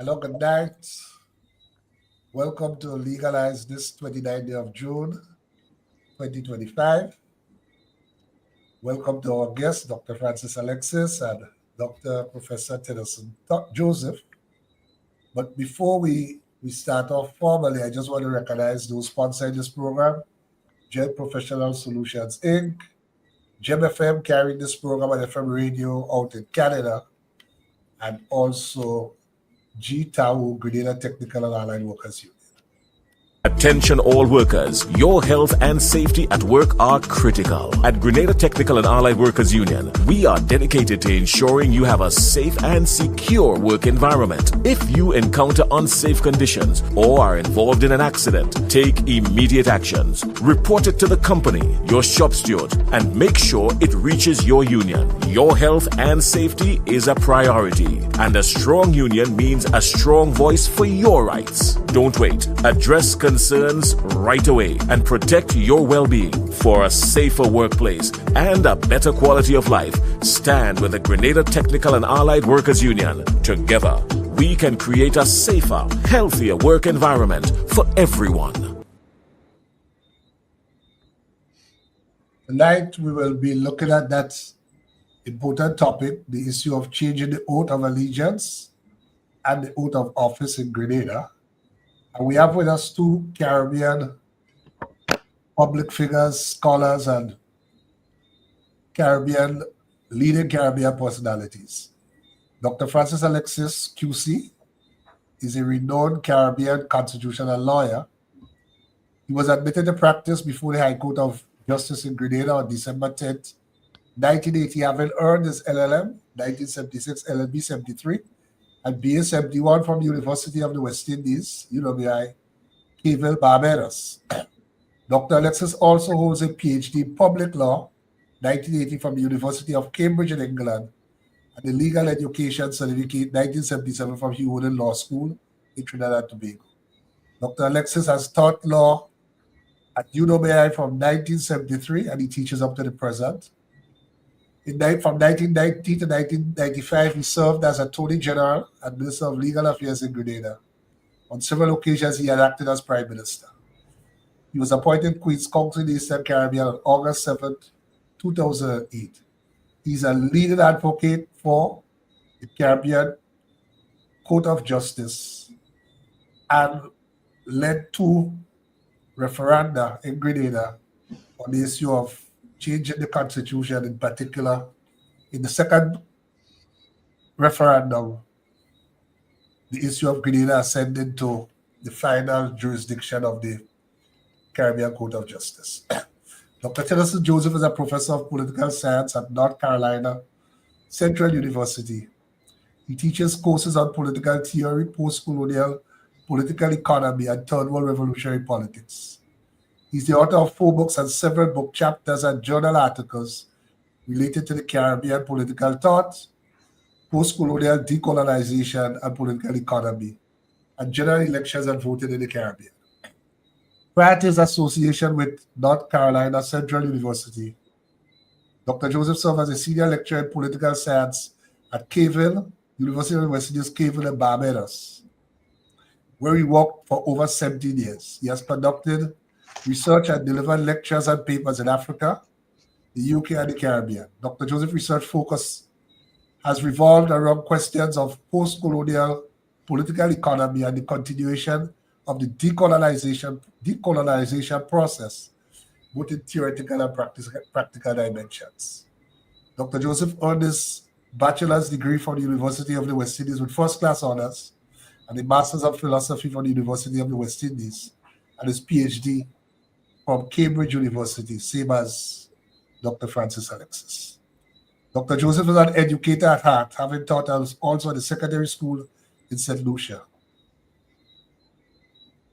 Hello, good night. Welcome to Legalize this 29th day of June, 2025. Welcome to our guests, Dr. Francis Alexis and Dr. Professor Tennyson Joseph. But before we start off formally, I just want to recognize those sponsoring this program: Gel Professional Solutions, Inc., Gem FM carrying this program on FM radio out in Canada, and also G-Tau, Grenada Technical and Allied Workers Union. Attention all workers, your health and safety at work are critical. At Grenada Technical and Allied Workers Union, we are dedicated to ensuring you have a safe and secure work environment. If you encounter unsafe conditions or are involved in an accident, take immediate actions. Report it to the company, your shop steward, and make sure it reaches your union. Your health and safety is a priority, and a strong union means a strong voice for your rights. Don't wait. Address concerns right away and protect your well-being. For a safer workplace and a better quality of life, stand with the Grenada Technical and Allied Workers Union. Together, we can create a safer, healthier work environment for everyone. Tonight, we will be looking at that important topic, the issue of changing the oath of allegiance and the oath of office in Grenada. And we have with us two Caribbean public figures, scholars, and leading Caribbean personalities. Dr. Francis Alexis, QC, is a renowned Caribbean constitutional lawyer. He was admitted to practice before the High Court of Justice in Grenada on December 10th, 1980, having earned his LLM, 1976, LLB 73, and BA 71 from the University of the West Indies, UWI, Cape, Barbados. Dr. Alexis also holds a PhD in public law, 1980 from the University of Cambridge in England, and a legal education certificate, 1977 from Hugh Wooden Law School in Trinidad and Tobago. Dr. Alexis has taught law at UWI from 1973, and he teaches up to the present. From 1990 to 1995, he served as Attorney General and Minister of Legal Affairs in Grenada. On several occasions, he had acted as Prime Minister. He was appointed Queen's Counsel in the Eastern Caribbean on August 7, 2008. He's a leading advocate for the Caribbean Court of Justice and led two referenda in Grenada on the issue of changing the constitution, in particular. In the second referendum, the issue of Grenada ascending to the final jurisdiction of the Caribbean Court of Justice. Dr. Tennyson Joseph is a professor of political science at North Carolina Central University. He teaches courses on political theory, post-colonial political economy, and third world revolutionary politics. He's the author of 4 books and several book chapters and journal articles related to the Caribbean political thought, post-colonial decolonization, and political economy, and general elections and voting in the Caribbean. Prior to his association with North Carolina Central University, Dr. Joseph served as a senior lecturer in political science at Caville, University of the West Indies, Caville in Barbados, where he worked for over 17 years. He has conducted research and delivered lectures and papers in Africa, the UK, and the Caribbean. Dr. Joseph's research focus has revolved around questions of post-colonial political economy and the continuation of the decolonization process, both in theoretical and practical dimensions. Dr. Joseph earned his bachelor's degree from the University of the West Indies with first-class honors and a master's of philosophy from the University of the West Indies and his PhD from Cambridge University, same as Dr. Francis Alexis. Dr. Joseph is an educator at heart, having taught also at the secondary school in St. Lucia.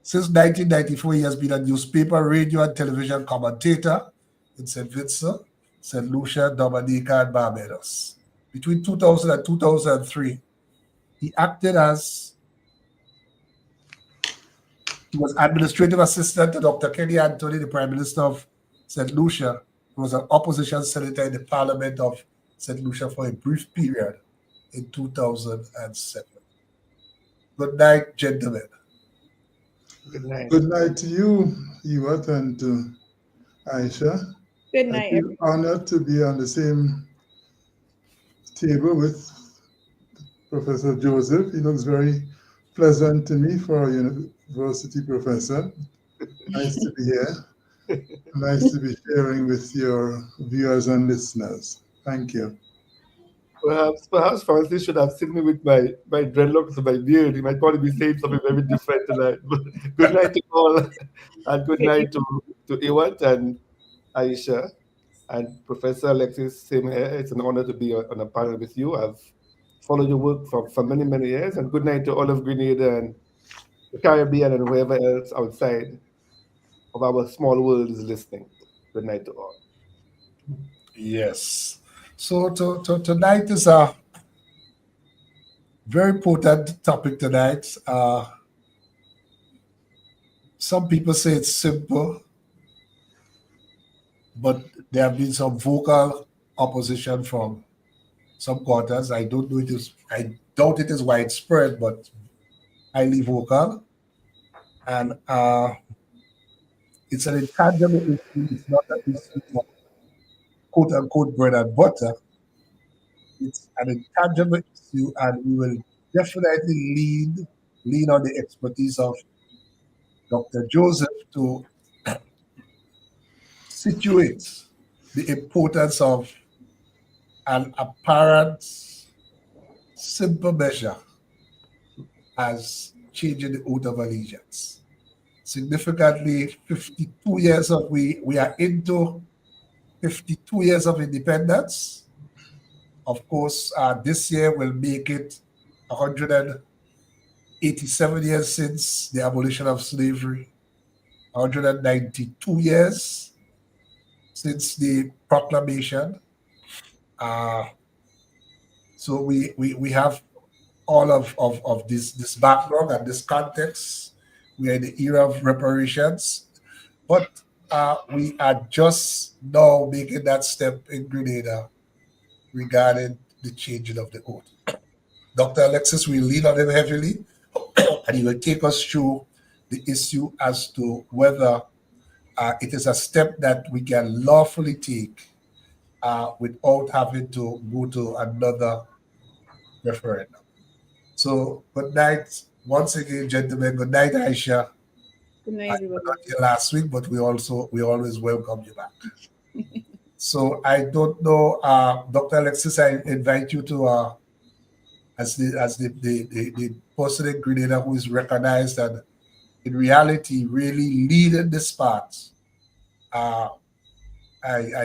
Since 1994, he has been a newspaper, radio, and television commentator in St. Vincent, St. Lucia, Dominica, and Barbados. Between 2000 and 2003, he was administrative assistant to Dr. Kenny Anthony, the Prime Minister of St. Lucia, who was an opposition senator in the Parliament of St. Lucia for a brief period in 2007. Good night, gentlemen. Good night. Good night to you, Ewart, and to Aisha. Good I night, feel everyone. honored to be on the same table with Professor Joseph. He looks very pleasant to me for a university professor. Nice to be here. Nice to be sharing with your viewers and listeners. Thank you. Perhaps Francis should have seen me with my dreadlocks and my beard. He might probably be saying something very different tonight. But good night to all, and good night to Ewart and Aisha and Professor Alexis. Same here. It's an honor to be on a panel with you. I've followed your work for many, many years. And good night to all of Grenada and the Caribbean and whoever else outside of our small world is listening. Good night to all. Yes. So tonight is a very important topic tonight. Some people say it's simple, but there have been some vocal opposition from some quarters. I doubt it is widespread, but highly vocal. And it's an intangible issue. It's not an issue of quote unquote bread and butter. It's an intangible issue, and we will definitely lean on the expertise of Dr. Joseph to situate the importance of an apparent simple measure as changing the oath of allegiance. Significantly, 52 years of we are into 52 years of independence. Of course, this year will make it 187 years since the abolition of slavery, 192 years since the proclamation. So we have all of this background and this context. We are in the era of reparations, but we are just now making that step in Grenada regarding the changing of the oath. Dr. Alexis will lean on him heavily, and he will take us through the issue as to whether it is a step that we can lawfully take without having to go to another referendum. So, good night once again, gentlemen. Good night, Aisha. Good night, I everybody. was not here last week, but we always welcome you back. So I don't know, Dr. Alexis, I invite you to as the person in Grenada who is recognized and in reality really leading this part. I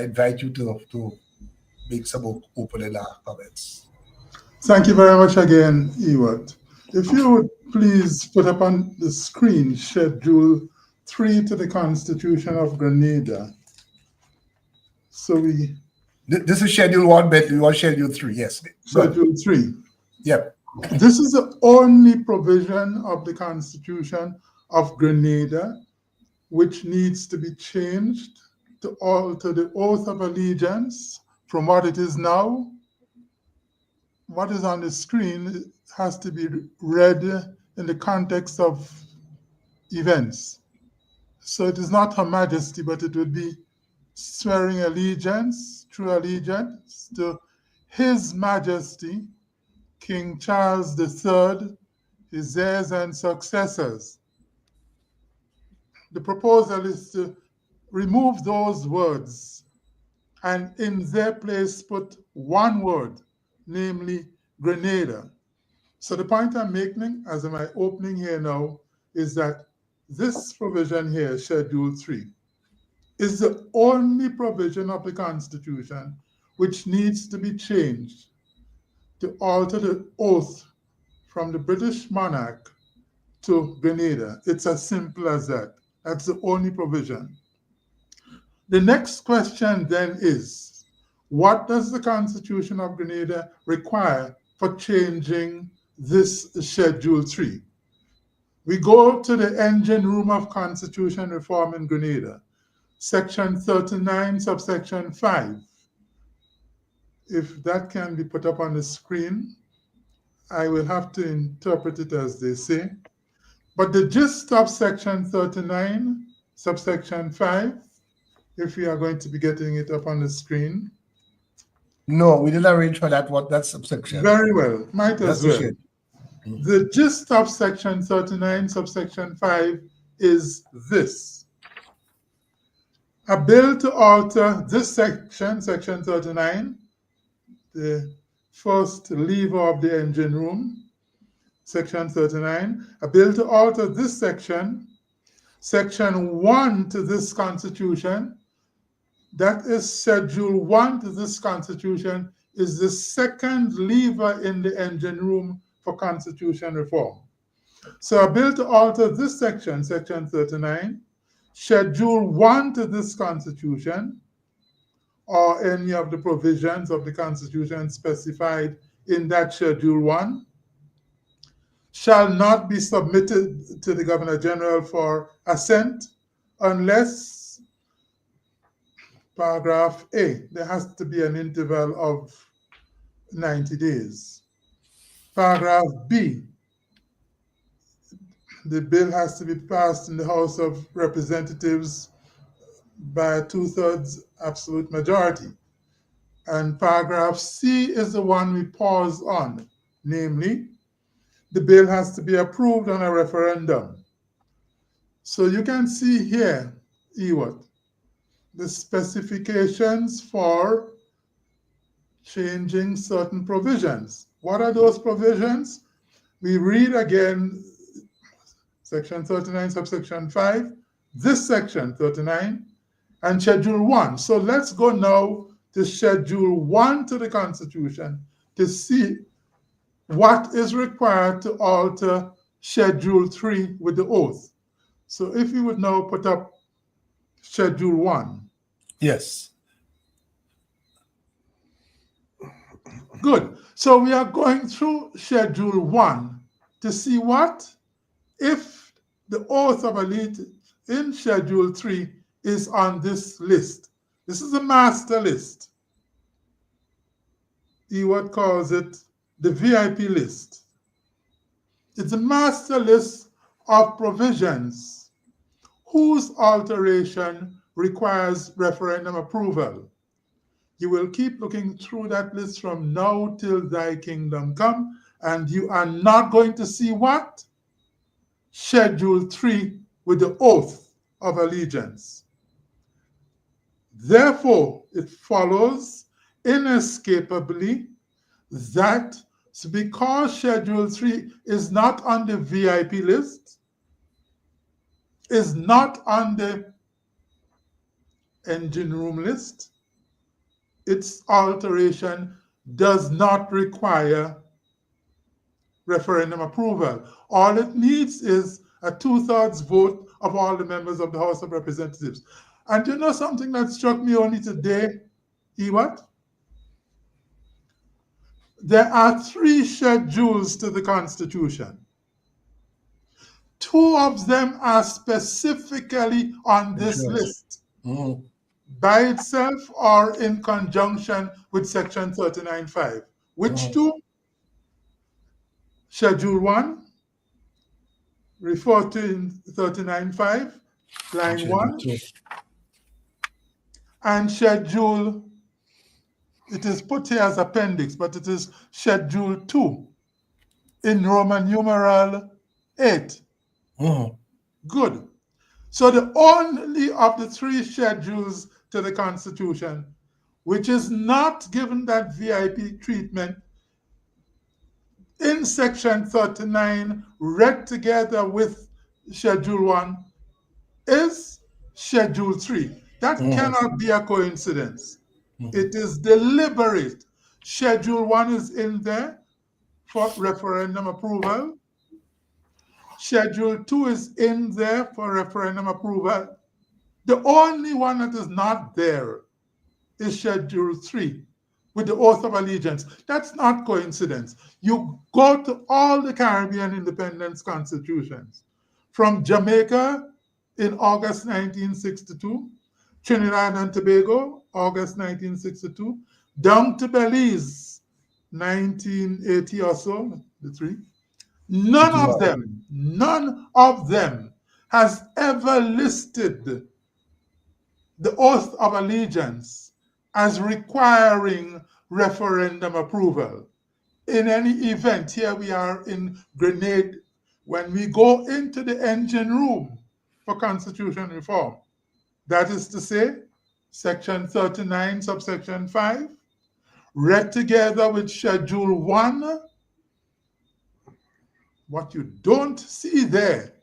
invite you to make some opening comments. Thank you very much again, Ewart. If you would please put up on the screen Schedule 3 to the Constitution of Grenada. So This is Schedule 1, but we want Schedule 3, yes. Schedule 3. Yep. This is the only provision of the Constitution of Grenada which needs to be changed to alter the oath of allegiance from what it is now. What is on the screen has to be read in the context of events. So it is not Her Majesty, but it would be swearing allegiance, true allegiance to His Majesty, King Charles III, his heirs and successors. The proposal is to remove those words and in their place put one word, namely Grenada. So the point I'm making as my opening here now is that this provision here, Schedule 3, is the only provision of the Constitution which needs to be changed to alter the oath from the British monarch to Grenada. It's as simple as that. That's the only provision. The next question then is, what does the Constitution of Grenada require for changing this Schedule 3? We go to the engine room of Constitution reform in Grenada, Section 39, subsection 5. If that can be put up on the screen, I will have to interpret it as they say. But the gist of section 39, subsection 5, if we are going to be getting it up on the screen. No, we didn't arrange for that. What that subsection? Very well, might as That's the well. shit. The gist of section 39, subsection 5 is this. A bill to alter this section, section 39, the first lever of the engine room, section 39, a bill to alter this section, section 1 to this constitution, that is schedule 1 to this constitution, is the second lever in the engine room for constitution reform. So a bill to alter this section, section 39, schedule 1 to this constitution, or any of the provisions of the constitution specified in that schedule 1, shall not be submitted to the Governor General for assent unless, paragraph A, there has to be an interval of 90 days. Paragraph B, the bill has to be passed in the House of Representatives by a 2/3 absolute majority. And paragraph C is the one we pause on, namely, the bill has to be approved on a referendum. So you can see here, Ewart, the specifications for changing certain provisions. What are those provisions? We read again section 39, subsection 5, this section 39, and schedule 1. So let's go now to schedule 1 to the Constitution to see what is required to alter schedule 3 with the oath. So if you would now put up schedule 1. Yes. Good. So we are going through schedule 1 to see what if the oath of allegiance in schedule 3 is on this list. This is a master list. Ewart calls it the VIP list. It's a master list of provisions whose alteration requires referendum approval. You will keep looking through that list from now till thy kingdom come, and you are not going to see what? Schedule 3 with the oath of allegiance. Therefore, it follows inescapably that because Schedule 3 is not on the VIP list, is not on the engine room list, its alteration does not require referendum approval. All it needs is a 2/3 vote of all the members of the House of Representatives. And you know something that struck me only today, Ewart? There are 3 schedules to the Constitution. 2 of them are specifically on this list, by itself or in conjunction with section 39.5. Which 2? Schedule 1, referred to in 39.5, line 1, and schedule, it is put here as appendix, but it is schedule 2 in Roman numeral 8. Good. So the only of the 3 schedules to the Constitution which is not given that VIP treatment in section 39, read together with schedule 1, is schedule 3. That cannot be a coincidence. It is deliberate. Schedule 1 is in there for referendum approval. Schedule 2 is in there for referendum approval. The only one that is not there is Schedule 3 with the oath of allegiance. That's not coincidence. You go to all the Caribbean independence constitutions, from Jamaica in August 1962, Trinidad and Tobago, August 1962, down to Belize, 1980 or so, the three, none of them has ever listed the oath of allegiance as requiring referendum approval. In any event, here we are in Grenada, when we go into the engine room for constitution reform, that is to say, Section 39, subsection 5, read together with Schedule 1, what you don't see there,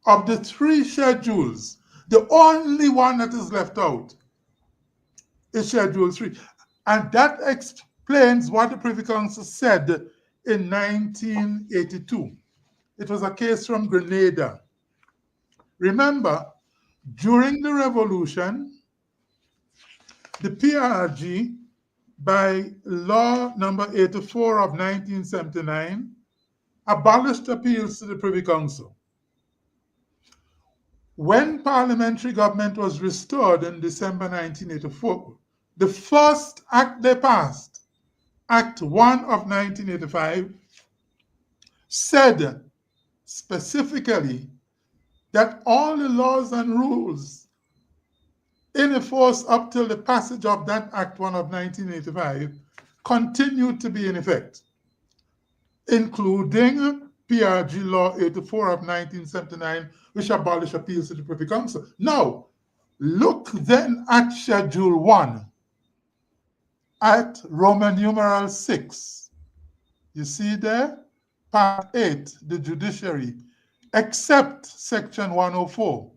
of the three schedules, the only one that is left out is Schedule 3. And that explains what the Privy Council said in 1982. It was a case from Grenada. Remember, during the revolution, the PRG, by law number 84 of 1979, abolished appeals to the Privy Council. When parliamentary government was restored in December 1984, the first act they passed, Act 1 of 1985, said specifically that all the laws and rules in force up till the passage of that Act 1 of 1985 continued to be in effect, including PRG Law 84 of 1979, which abolished appeals to the Privy Council. Now, look then at Schedule 1, at Roman numeral 6. You see there? Part 8, the judiciary, except Section 104.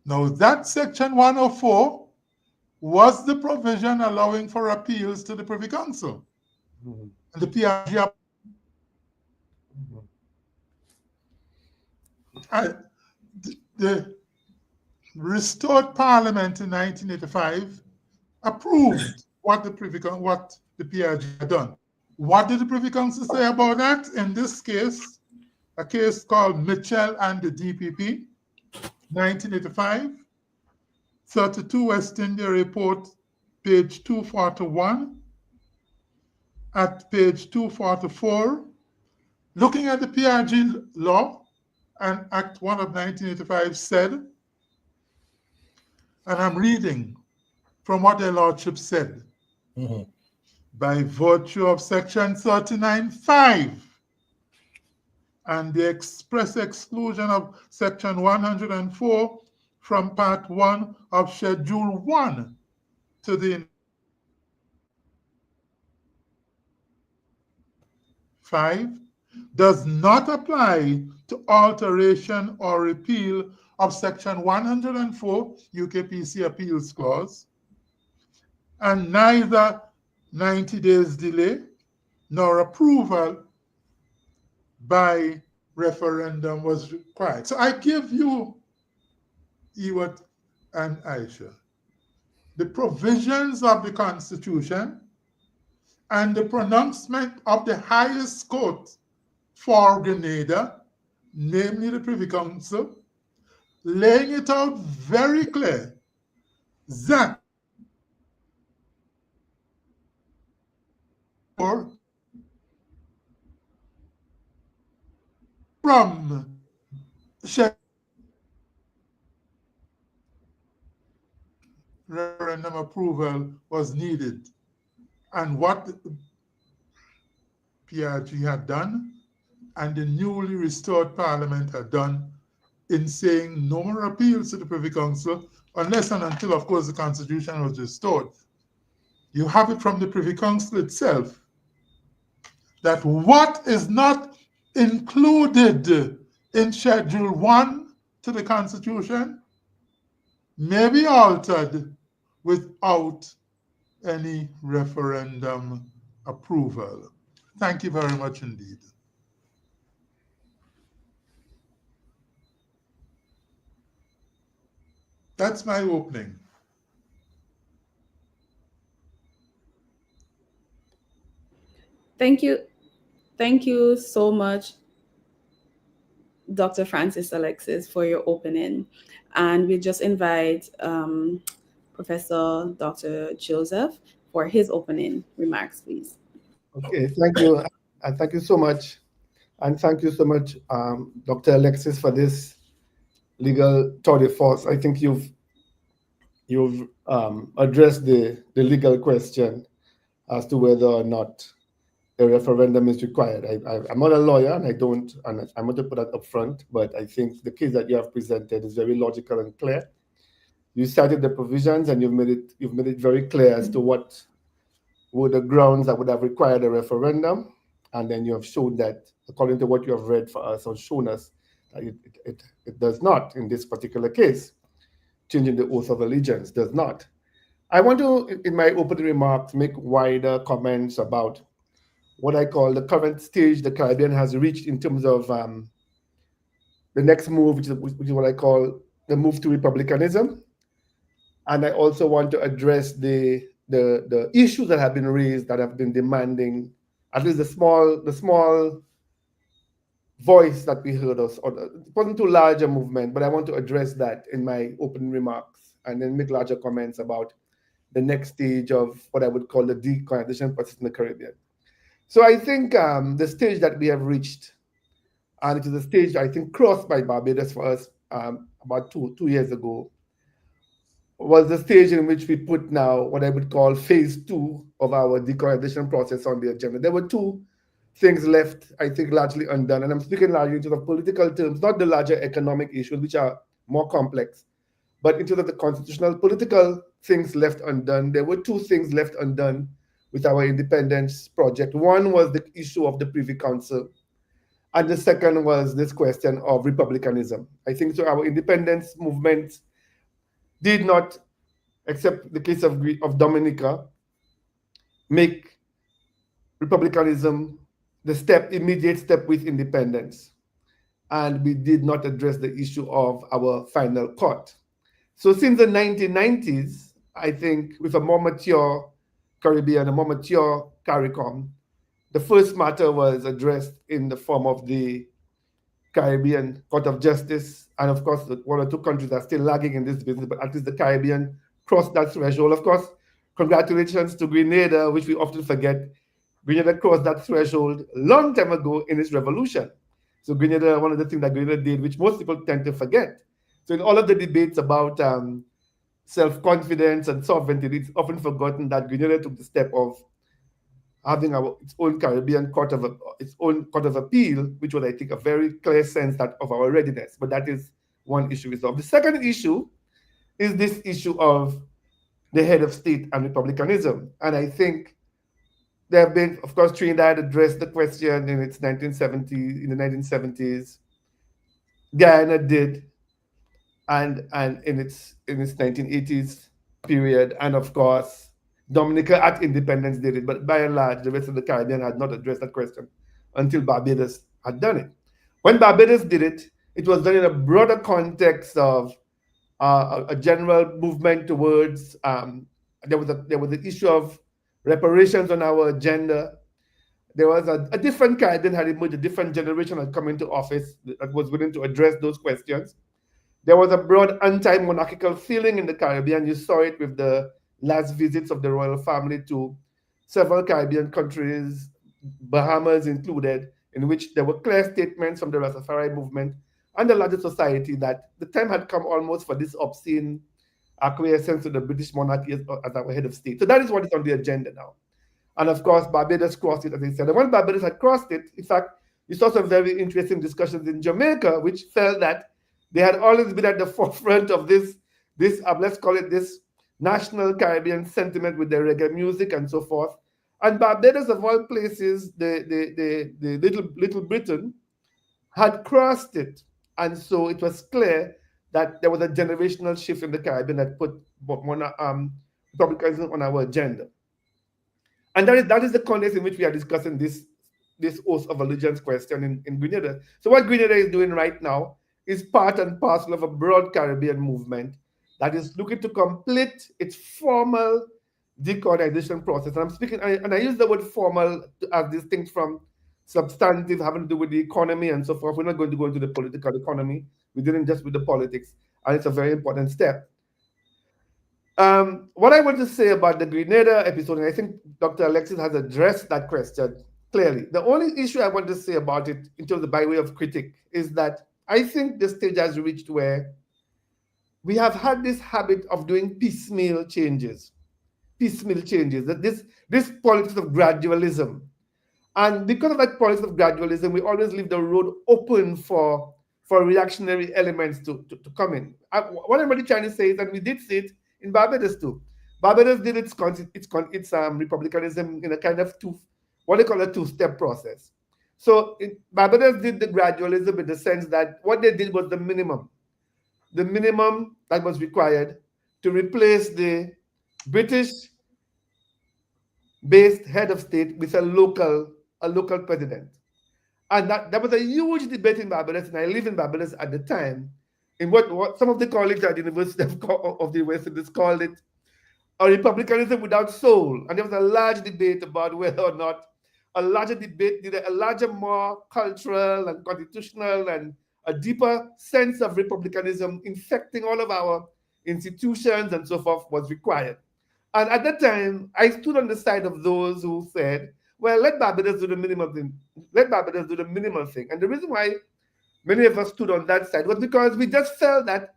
Now, that Section 104 was the provision allowing for appeals to the Privy Council. And the PRG the restored Parliament in 1985 approved what the PRG had done. What did the Privy Council say about that? In this case, a case called Mitchell and the DPP, 1985, 32 West India Report, page 241. At page 244, looking at the PRG law, and Act 1 of 1985 said, and I'm reading from what their lordship said, by virtue of Section 39(5) and the express exclusion of Section 104 from Part 1 of Schedule 1 to the 5 does not apply to alteration or repeal of Section 104 UKPC Appeals Clause, and neither 90 days delay nor approval by referendum was required. So I give you, Ewart and Aisha, the provisions of the Constitution and the pronouncement of the highest court for Grenada, namely the Privy Council, laying it out very clear that from referendum approval was needed, and what the PRG had done and the newly restored Parliament had done in saying no more appeals to the Privy Council unless and until, of course, the Constitution was restored. You have it from the Privy Council itself that what is not included in Schedule 1 to the Constitution may be altered without any referendum approval. Thank you very much indeed. That's my opening. Thank you. Thank you so much, Dr. Francis Alexis, for your opening. And we just invite Professor Dr. Joseph for his opening remarks, please. Okay, thank you. And thank you so much. And thank you so much, Dr. Alexis, for this legal tour de force. I think you've addressed the legal question as to whether or not a referendum is required. I'm not a lawyer, and I'm going to put that up front, but I think the case that you have presented is very logical and clear. You cited the provisions, and you've made it very clear as to what were the grounds that would have required a referendum, and then you have shown that, according to what you have read for us or shown us, that it does not in this particular case. Changing the oath of allegiance does not. I want to, in my opening remarks, make wider comments about what I call the current stage the Caribbean has reached in terms of the next move, which is what I call the move to republicanism. And I also want to address the issues that have been raised that have been demanding at least the small voice that we heard us. It wasn't too large a movement, but I want to address that in my opening remarks and then make larger comments about the next stage of what I would call the decolonization process in the Caribbean. So I think the stage that we have reached, and it is a stage I think crossed by Barbados for us about two years ago, was the stage in which we put now what I would call phase 2 of our decolonization process on the agenda. There were two things left, I think, largely undone. And I'm speaking largely in terms of political terms, not the larger economic issues, which are more complex, but in terms of the constitutional political things left undone. There were two things left undone with our independence project. One was the issue of the Privy Council, and the second was this question of republicanism. I think so our independence movement did not, except the case of Dominica, make republicanism the immediate step with independence. And we did not address the issue of our final court. So since the 1990s, I think with a more mature Caribbean, a more mature CARICOM, the first matter was addressed in the form of the Caribbean Court of Justice. And of course, one or two countries are still lagging in this business, but at least the Caribbean crossed that threshold. Of course, congratulations to Grenada, which we often forget. Grenada crossed that threshold a long time ago in its revolution. So Grenada, one of the things that Grenada did, which most people tend to forget. So in all of the debates about self-confidence and sovereignty, it's often forgotten that Grenada took the step of having its own Caribbean its own court of appeal, which was, I think, a very clear sense of our readiness. But that is one issue resolved. The second issue is this issue of the head of state and republicanism. And I think there have been, of course, Trinidad addressed the question in the 1970s. Guyana did, and in its 1980s period, and of course, Dominica at independence did it. But by and large, the rest of the Caribbean had not addressed that question until Barbados had done it. When Barbados did it, it was done in a broader context of a general movement towards there was the issue of reparations on our agenda. There was a different Caribbean had emerged, a different generation had come into office that was willing to address those questions. There was a broad anti-monarchical feeling in the Caribbean. You saw it with the last visits of the royal family to several Caribbean countries, Bahamas included, in which there were clear statements from the Rastafari movement and the larger society that the time had come almost for this obscene acquiescence to the British monarchy as our head of state. So that is what is on the agenda now. And of course, Barbados crossed it, as I said. And when Barbados had crossed it, in fact, you saw some very interesting discussions in Jamaica, which felt that they had always been at the forefront of this let's call it this national Caribbean sentiment with their reggae music and so forth. And Barbados, of all places, the little Britain, had crossed it. And so it was clear that there was a generational shift in the Caribbean that put republicanism on our agenda. And that is the context in which we are discussing this oath of allegiance question in Grenada. So what Grenada is doing right now is part and parcel of a broad Caribbean movement that is looking to complete its formal decolonization process. And I'm speaking, and I use the word formal as distinct from substantive, having to do with the economy and so forth. We're not going to go into the political economy. We're dealing just with the politics, and it's a very important step. What I want to say about the Grenada episode, and I think Dr. Alexis has addressed that question, clearly. The only issue I want to say about it, in terms of by way of critic, is that I think the stage has reached where we have had this habit of doing piecemeal changes. That this politics of gradualism. And because of that politics of gradualism, we always leave the road open for reactionary elements to come in. What I'm really trying to say is that we did see it in Barbados too. Barbados did its republicanism in a kind of what they call a two-step process. So Barbados did the gradualism in the sense that what they did was the minimum that was required to replace the British-based head of state with a local president. And that was a huge debate in Barbados, and I lived in Barbados at the time, in what some of the colleagues at the University of the West Indies called it a republicanism without soul. And there was a large debate about whether or not a larger, more cultural and constitutional and a deeper sense of republicanism infecting all of our institutions and so forth was required. And at that time, I stood on the side of those who said, well, let Barbados do the minimum thing. And the reason why many of us stood on that side was because we just felt that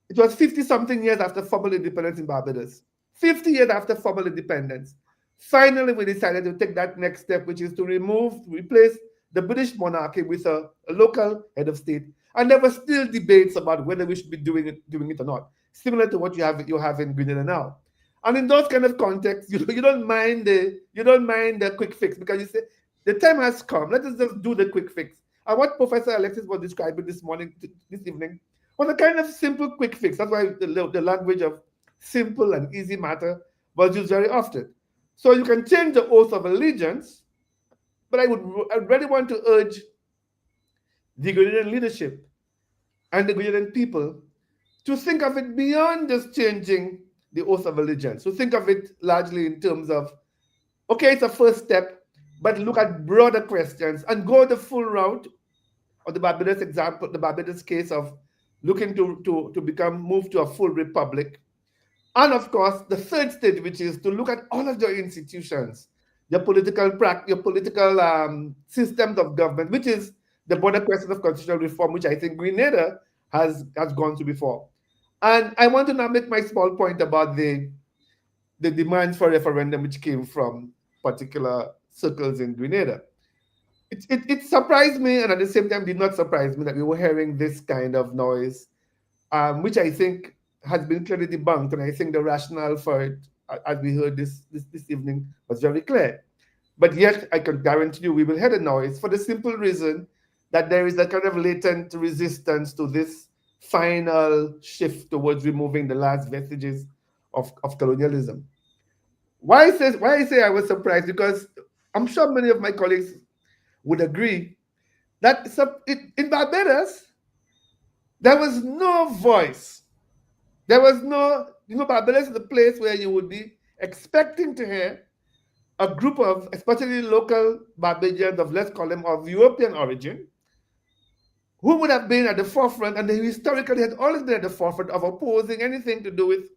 it was 50-something years after formal independence in Barbados. 50 years after formal independence. Finally, we decided to take that next step, which is to replace the British monarchy with a local head of state. And there were still debates about whether we should be doing it or not, similar to what you have in Grenada now. And in those kind of contexts, you don't mind the quick fix, because you say the time has come. Let us just do the quick fix. And what Professor Alexis was describing this evening, was a kind of simple quick fix. That's why the language of simple and easy matter was used very often. So you can change the oath of allegiance, but I really want to urge the Grenadian leadership and the Grenadian people to think of it beyond just changing the oath of allegiance. So think of it largely in terms of, okay, it's a first step, but look at broader questions and go the full route of the Barbados example, the Barbados case of looking to move to a full republic. And of course, the third stage, which is to look at all of your institutions, your political systems of government, which is the broader question of constitutional reform, which I think Grenada has gone through before. And I want to now make my small point about the demands for referendum, which came from particular circles in Grenada. It surprised me, and at the same time did not surprise me, that we were hearing this kind of noise, which I think has been clearly debunked. And I think the rationale for it, as we heard this evening, was very clear. But yet, I can guarantee you we will hear the noise for the simple reason that there is a kind of latent resistance to this final shift towards removing the last vestiges of colonialism. Why I say I was surprised? Because I'm sure many of my colleagues would agree that in Barbados, there was no voice. There was no, Barbados is the place where you would be expecting to hear a group of, especially local Barbadians of, let's call them, of European origin, who would have been at the forefront, and they historically had always been at the forefront of opposing anything to do with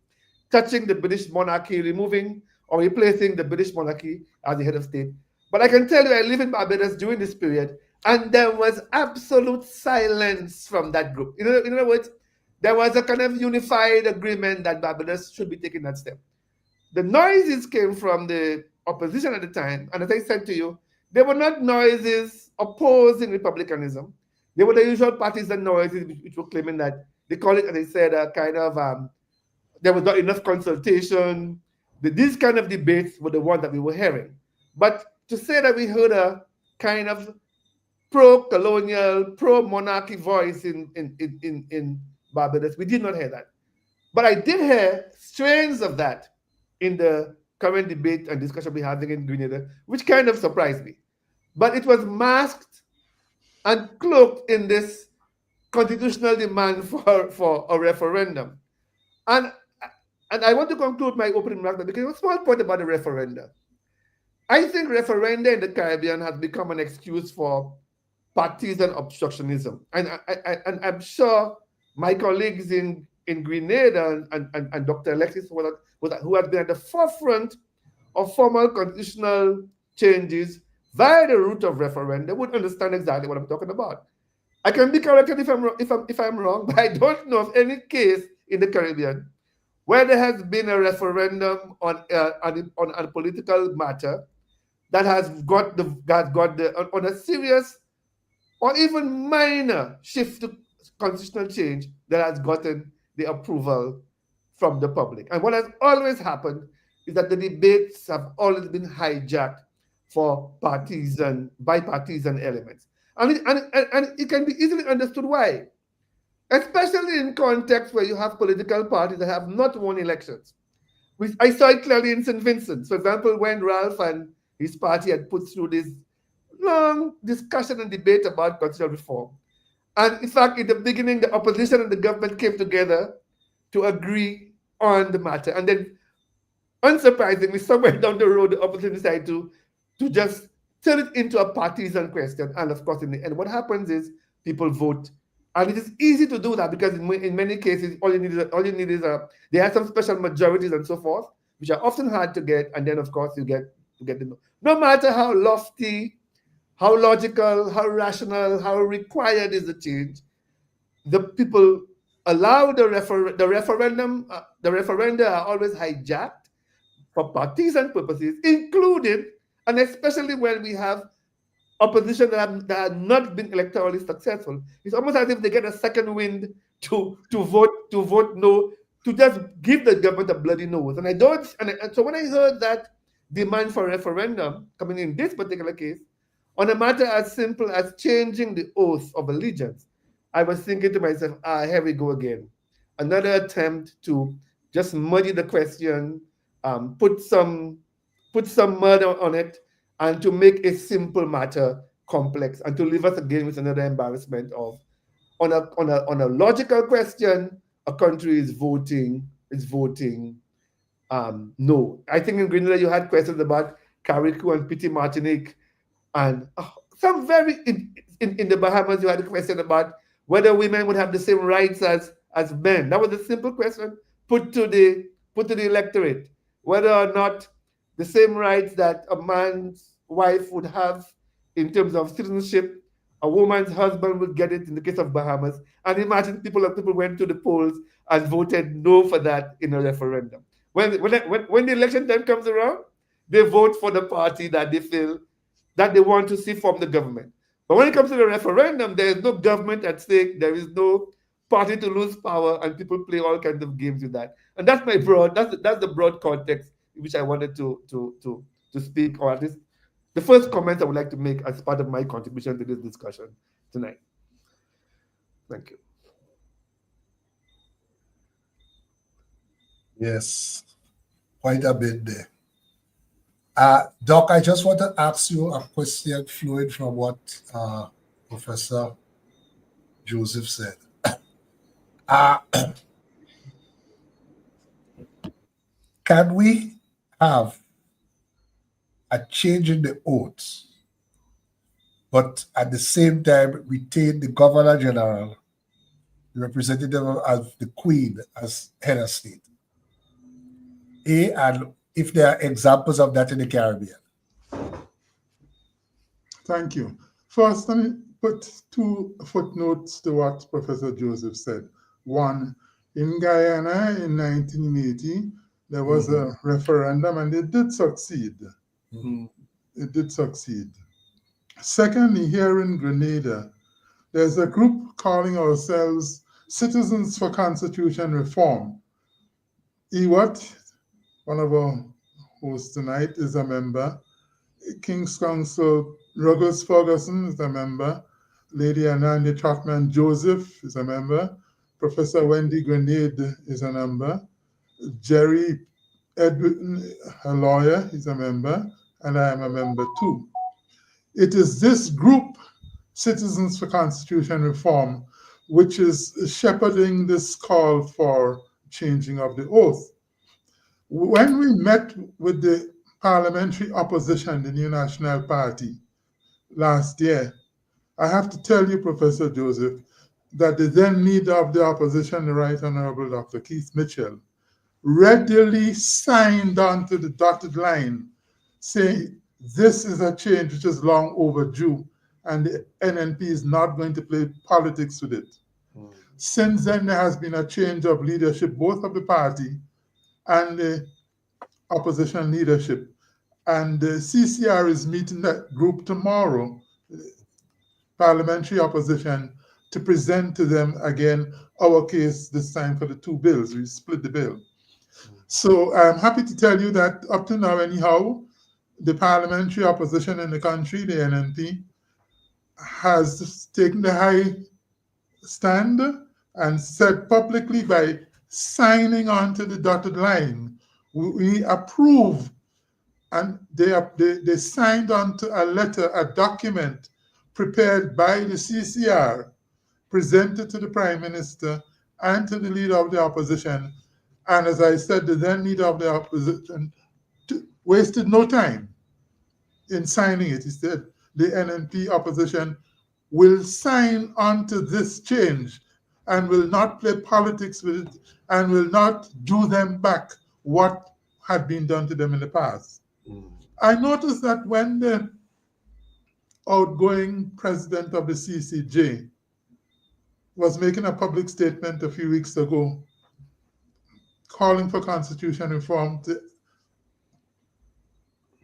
touching the British monarchy, removing or replacing the British monarchy as the head of state. But I can tell you, I live in Barbados during this period, and there was absolute silence from that group. In other words, there was a kind of unified agreement that Barbados should be taking that step. The noises came from the opposition at the time, and as I said to you, they were not noises opposing republicanism. They were the usual parties and noises which were claiming that, they call it, as I said, a kind of, there was not enough consultation. These kind of debates were the ones that we were hearing. But to say that we heard a kind of pro-colonial, pro-monarchy voice in Barbados, we did not hear that. But I did hear strains of that in the current debate and discussion we're having in Grenada, which kind of surprised me. But it was masked and cloaked in this constitutional demand for a referendum. And I want to conclude my opening remarks because a small point about the referenda. I think referenda in the Caribbean has become an excuse for partisan obstructionism. And I'm sure my colleagues in Grenada and Dr. Alexis, who has been at the forefront of formal constitutional changes, via the route of referendum would understand exactly what I'm talking about. I can be corrected if I'm wrong, but I don't know of any case in the Caribbean where there has been a referendum on a political matter that has got on a serious or even minor shift to constitutional change that has gotten the approval from the public. And what has always happened is that the debates have always been hijacked for bipartisan elements. And it can be easily understood why, especially in contexts where you have political parties that have not won elections. I saw it clearly in St. Vincent. For example, when Ralph and his party had put through this long discussion and debate about constitutional reform. And in fact, in the beginning, the opposition and the government came together to agree on the matter. And then, unsurprisingly, somewhere down the road, the opposition decided to just turn it into a partisan question. And of course, in the end, what happens is people vote. And it is easy to do that because in many cases, all you need is there are some special majorities and so forth, which are often hard to get. And then, of course, you get the no matter how lofty, how logical, how rational, how required is the change, the people allow the referenda are always hijacked for partisan purposes, including and especially when we have opposition that have not been electorally successful. It's almost as if they get a second wind to vote no, to just give the government a bloody nose. And so when I heard that demand for referendum coming in this particular case, on a matter as simple as changing the oath of allegiance, I was thinking to myself, here we go again. Another attempt to just muddy the question, put some mud on it, and to make a simple matter complex, and to leave us again with another embarrassment of, on a logical question, a country is voting no. I think in Grenada you had questions about Carriacou and Petit Martinique, and some very in the Bahamas you had a question about whether women would have the same rights as men. That was a simple question put to the electorate, whether or not the same rights that a man's wife would have in terms of citizenship, a woman's husband would get it in the case of Bahamas. And imagine people went to the polls and voted no for that in a referendum. When the election time comes around, they vote for the party that they feel that they want to see from the government. But when it comes to the referendum, there is no government at stake. There is no party to lose power, and people play all kinds of games with that. And that's that's the broad context in which I wanted to speak, or at least the first comment I would like to make as part of my contribution to this discussion tonight. Thank you. Yes, quite a bit there. Doc, I just want to ask you a question flowing from what Professor Joseph said. Can we have a change in the oaths, but at the same time retain the Governor General, the representative of the Queen as head of state? And if there are examples of that in the Caribbean. Thank you. First, let me put two footnotes to what Professor Joseph said. One, in Guyana in 1980, there was a referendum and it did succeed. It did succeed. Secondly, here in Grenada, there's a group calling ourselves Citizens for Constitution Reform. Ewart, one of our hosts tonight, is a member. King's Counsel Ruggles Ferguson is a member. Lady Ananda Chapman Joseph is a member. Professor Wendy Grenade is a member. Jerry Edwin, a lawyer, is a member. And I am a member too. It is this group, Citizens for Constitution Reform, which is shepherding this call for changing of the oath. When we met with the parliamentary opposition, the New National Party, last year, I have to tell you, Professor Joseph, that the then leader of the opposition, the Right Honorable Dr. Keith Mitchell, readily signed on to the dotted line, saying This is a change which is long overdue, and the NNP is not going to play politics with it. Since then, there has been a change of leadership, both of the party and the opposition leadership. And the CCR is meeting that group tomorrow, parliamentary opposition, to present to them again our case this time for the two bills. We split the bill. So I'm happy to tell you that up to now, anyhow, the parliamentary opposition in the country, the NNP, has taken the high stand and said publicly by signing on to the dotted line, we approve, and they signed on to a letter, a document prepared by the CCR, presented to the Prime Minister and to the leader of the opposition. And as I said, the then leader of the opposition wasted no time in signing it. He said the NNP opposition will sign on to this change and will not play politics with it and will not do them back what had been done to them in the past. I noticed that when the outgoing president of the CCJ was making a public statement a few weeks ago calling for constitution reform to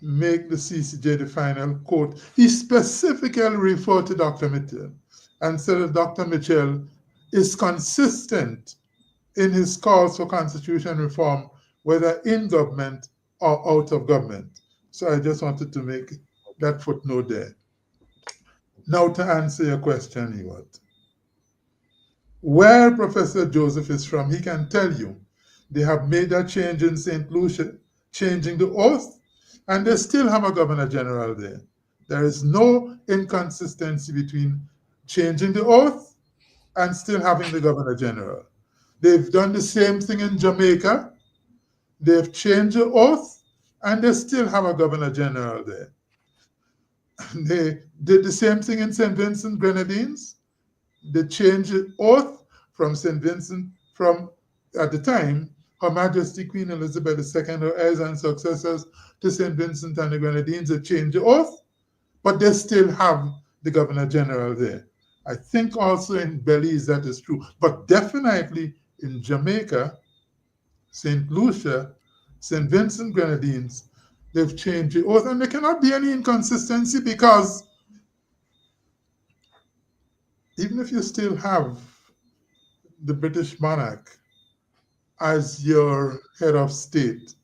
make the CCJ the final court, he specifically referred to Dr. Mitchell and said that Dr. Mitchell is consistent in his calls for constitution reform, whether in government or out of government. So I just wanted to make that footnote there. Now to answer your question, Ewart. Where Professor Joseph is from, he can tell you they have made a change in St. Lucia, changing the oath, and they still have a Governor General there. There is no inconsistency between changing the oath and still having the Governor General. They've done the same thing in Jamaica. They've changed the oath, and they still have a Governor General there. They did the same thing in St. Vincent Grenadines. They changed the oath from St. Vincent from, at the time, Her Majesty Queen Elizabeth II, her heirs and successors, to St. Vincent and the Grenadines. They changed the oath, but they still have the Governor General there. I think also in Belize that is true, but definitely in Jamaica, St. Lucia, St. Vincent Grenadines, they've changed the oath, and there cannot be any inconsistency because even if you still have the British monarch as your head of state,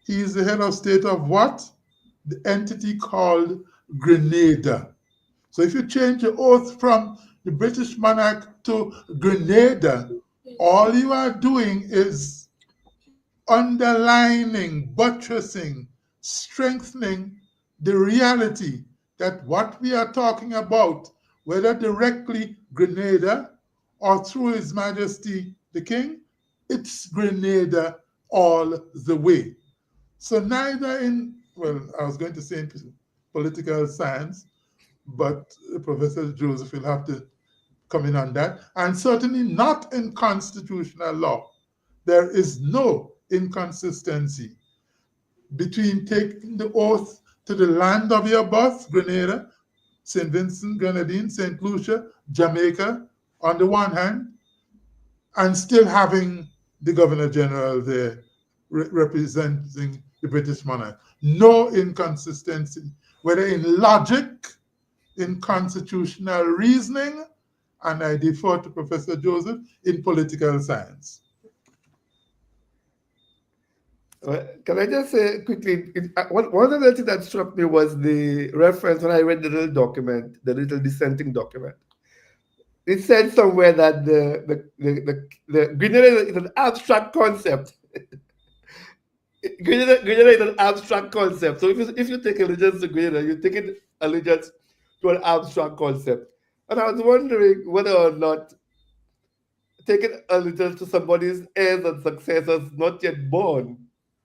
he is the head of state of what? The entity called Grenada. So if you change the oath from the British monarch to Grenada, all you are doing is underlining, buttressing, strengthening the reality that what we are talking about, whether directly Grenada or through His Majesty the King, it's Grenada all the way. So neither in, well, I was going to say in political science, but Professor Joseph will have to come in on that, and certainly not in constitutional law. There is no inconsistency between taking the oath to the land of your birth, Grenada, St. Vincent, Grenadines, St. Lucia, Jamaica, on the one hand, and still having the Governor General there representing the British monarch. No inconsistency, whether in logic, in constitutional reasoning, and I defer to Professor Joseph, in political science. Can I just say quickly, one of the things that struck me was the reference when I read the little document, the little dissenting document. It said somewhere that the Grenada is an abstract concept. Grenada is an abstract concept. So if you take allegiance to Grenada, you're taking allegiance to an abstract concept. And I was wondering whether or not taking allegiance to somebody's heirs and successors not yet born,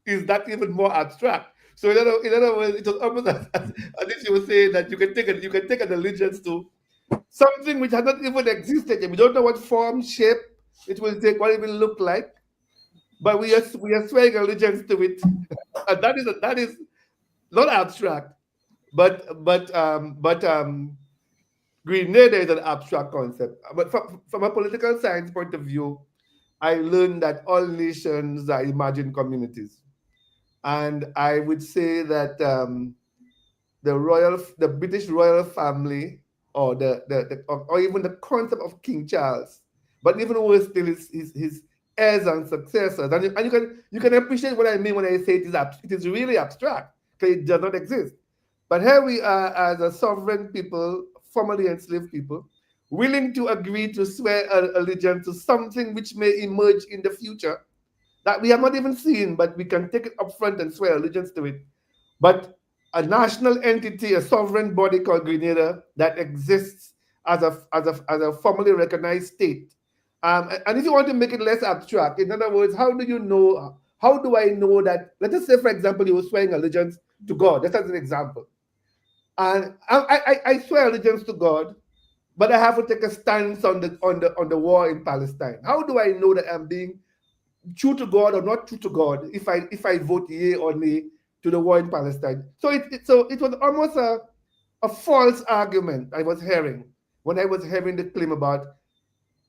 is that even more abstract? So in other words, it was almost as if you were saying that you can take an allegiance to something which has not even existed yet. We don't know what form, shape it will take, what it will look like, but we are swearing allegiance to it, and that is not abstract. but Grenada is an abstract concept. But from a political science point of view, I learned that all nations are imagined communities, and I would say that the British royal family, or or even the concept of King Charles, but even worse still, his heirs and successors, and you can appreciate what I mean when I say it is really abstract, because it does not exist. But here we are as a sovereign people, formerly enslaved people, willing to agree to swear allegiance to something which may emerge in the future that we have not even seen, but we can take it up front and swear allegiance to it. But a national entity, a sovereign body called Grenada that exists as a formally recognized state. And if you want to make it less abstract, in other words, how do I know that, let us say, for example, you were swearing allegiance to God, just as an example. And I swear allegiance to God, but I have to take a stance on the war in Palestine. How do I know that I'm being true to God or not true to God if I vote yea or nay to the war in Palestine? So it was almost a false argument I was hearing when I was hearing the claim about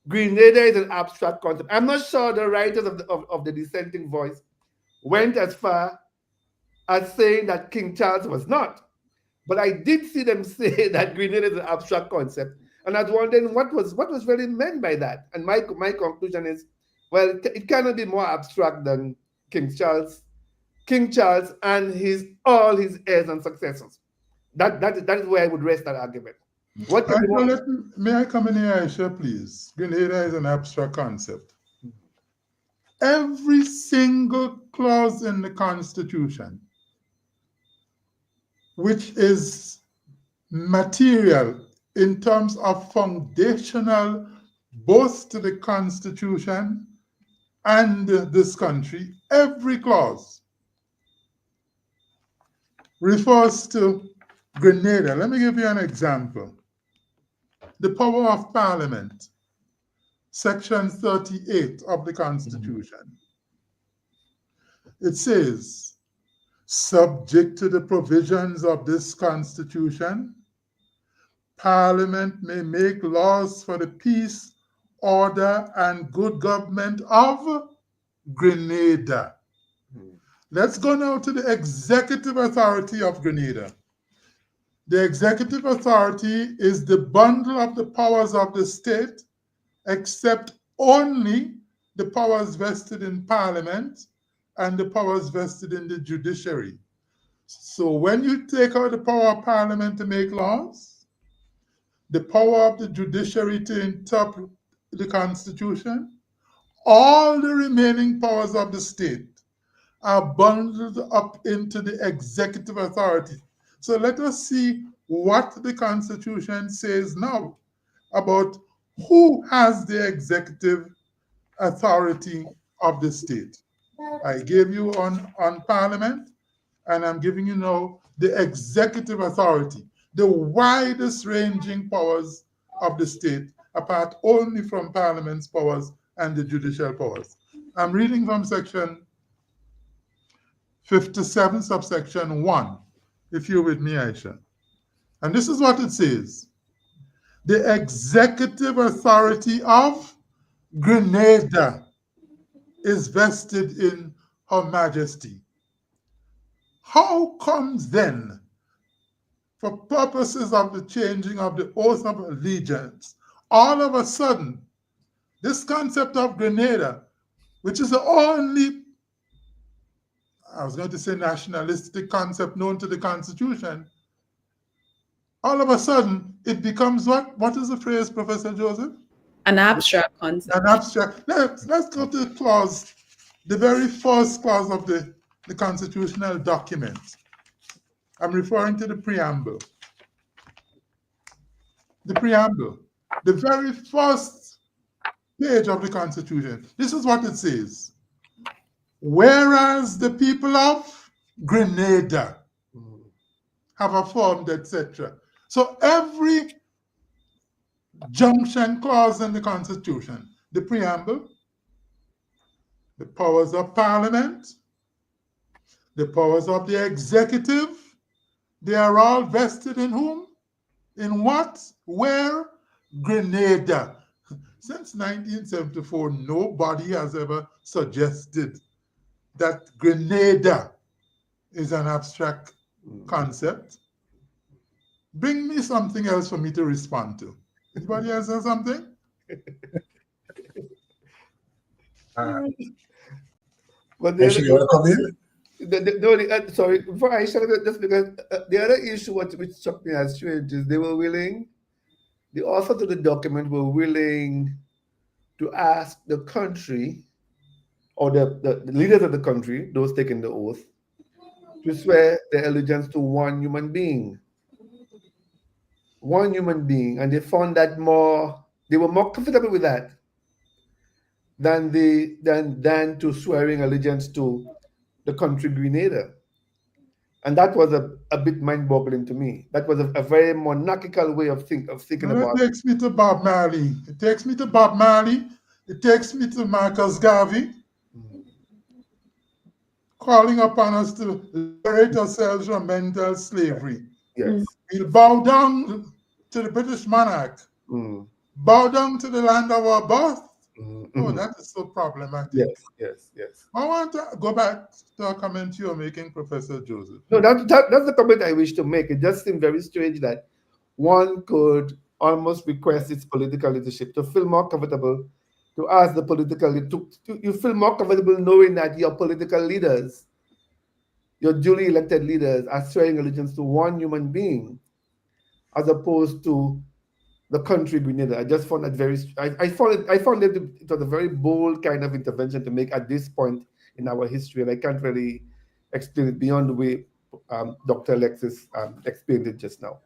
Grenada is an abstract concept. I'm not sure the writers of the dissenting voice went as far as saying that King Charles was not. But I did see them say that Grenada is an abstract concept. And I was wondering what was really meant by that. And my conclusion is, well, it cannot be more abstract than King Charles and all his heirs and successors. That is where I would rest that argument. May I come in here, Aisha, please? Grenada is an abstract concept. Every single clause in the Constitution, which is material in terms of foundational both to the Constitution and this country, every clause refers to Grenada. Let me give you an example. The power of Parliament, Section 38 of the Constitution. It says, subject to the provisions of this Constitution, Parliament may make laws for the peace, order, and good government of Grenada. Let's go now to the executive authority of Grenada. The executive authority is the bundle of the powers of the state, except only the powers vested in Parliament and the powers vested in the judiciary. So when you take out the power of Parliament to make laws, the power of the judiciary to interpret the Constitution, all the remaining powers of the state are bundled up into the executive authority. So let us see what the Constitution says now about who has the executive authority of the state. I gave you on Parliament, and I'm giving you now the executive authority, the widest ranging powers of the state, apart only from Parliament's powers and the judicial powers. I'm reading from section 57, subsection 1, if you're with me, Aisha. And this is what it says. The executive authority of Grenada is vested in Her Majesty. How comes then, for purposes of the changing of the oath of allegiance, all of a sudden, this concept of Grenada, which is the only, I was going to say nationalistic concept known to the Constitution, all of a sudden it becomes what? What is the phrase, Professor Joseph? An abstract concept. An abstract. Let's go to the clause, the very first clause of the constitutional document. I'm referring to the preamble. The preamble, the very first page of the Constitution. This is what it says. Whereas the people of Grenada have affirmed, etc. So every junction clause in the Constitution, the preamble, the powers of Parliament, the powers of the executive, They are all vested in whom? In what? Where? Grenada. Since 1974, nobody has ever suggested that Grenada is an abstract concept. Bring me something else for me to respond to. Anybody else have something? But Aisha, you want to come in? sorry, before I shut up, just because the other issue which struck me as strange is they were willing, the authors of the document were willing to ask the country or the leaders of the country, those taking the oath, to swear their allegiance to one human being. One human being. And they found that they were more comfortable with that than to swearing allegiance to the country Grenada. And that was a bit mind-boggling to me. That was a very monarchical way of thinking about it. It takes me to Bob Marley. It takes me to Bob Marley. It takes me to Marcus Garvey, calling upon us to liberate ourselves from mental slavery. Yes. We'll bow down to the British monarch. Bow down to the land of our birth. Oh, that is so problematic. Yes. I want to go back to a comment you were making, Professor Joseph. No, that's the comment I wish to make. It just seemed very strange that one could almost request its political leadership to feel more comfortable, to ask the political you feel more comfortable knowing that your political leaders, your duly elected leaders, are swearing allegiance to one human being, as opposed to the country Grenada. I just found that I found it was a very bold kind of intervention to make at this point in our history, and I can't really explain it beyond the way Dr. Alexis explained it just now.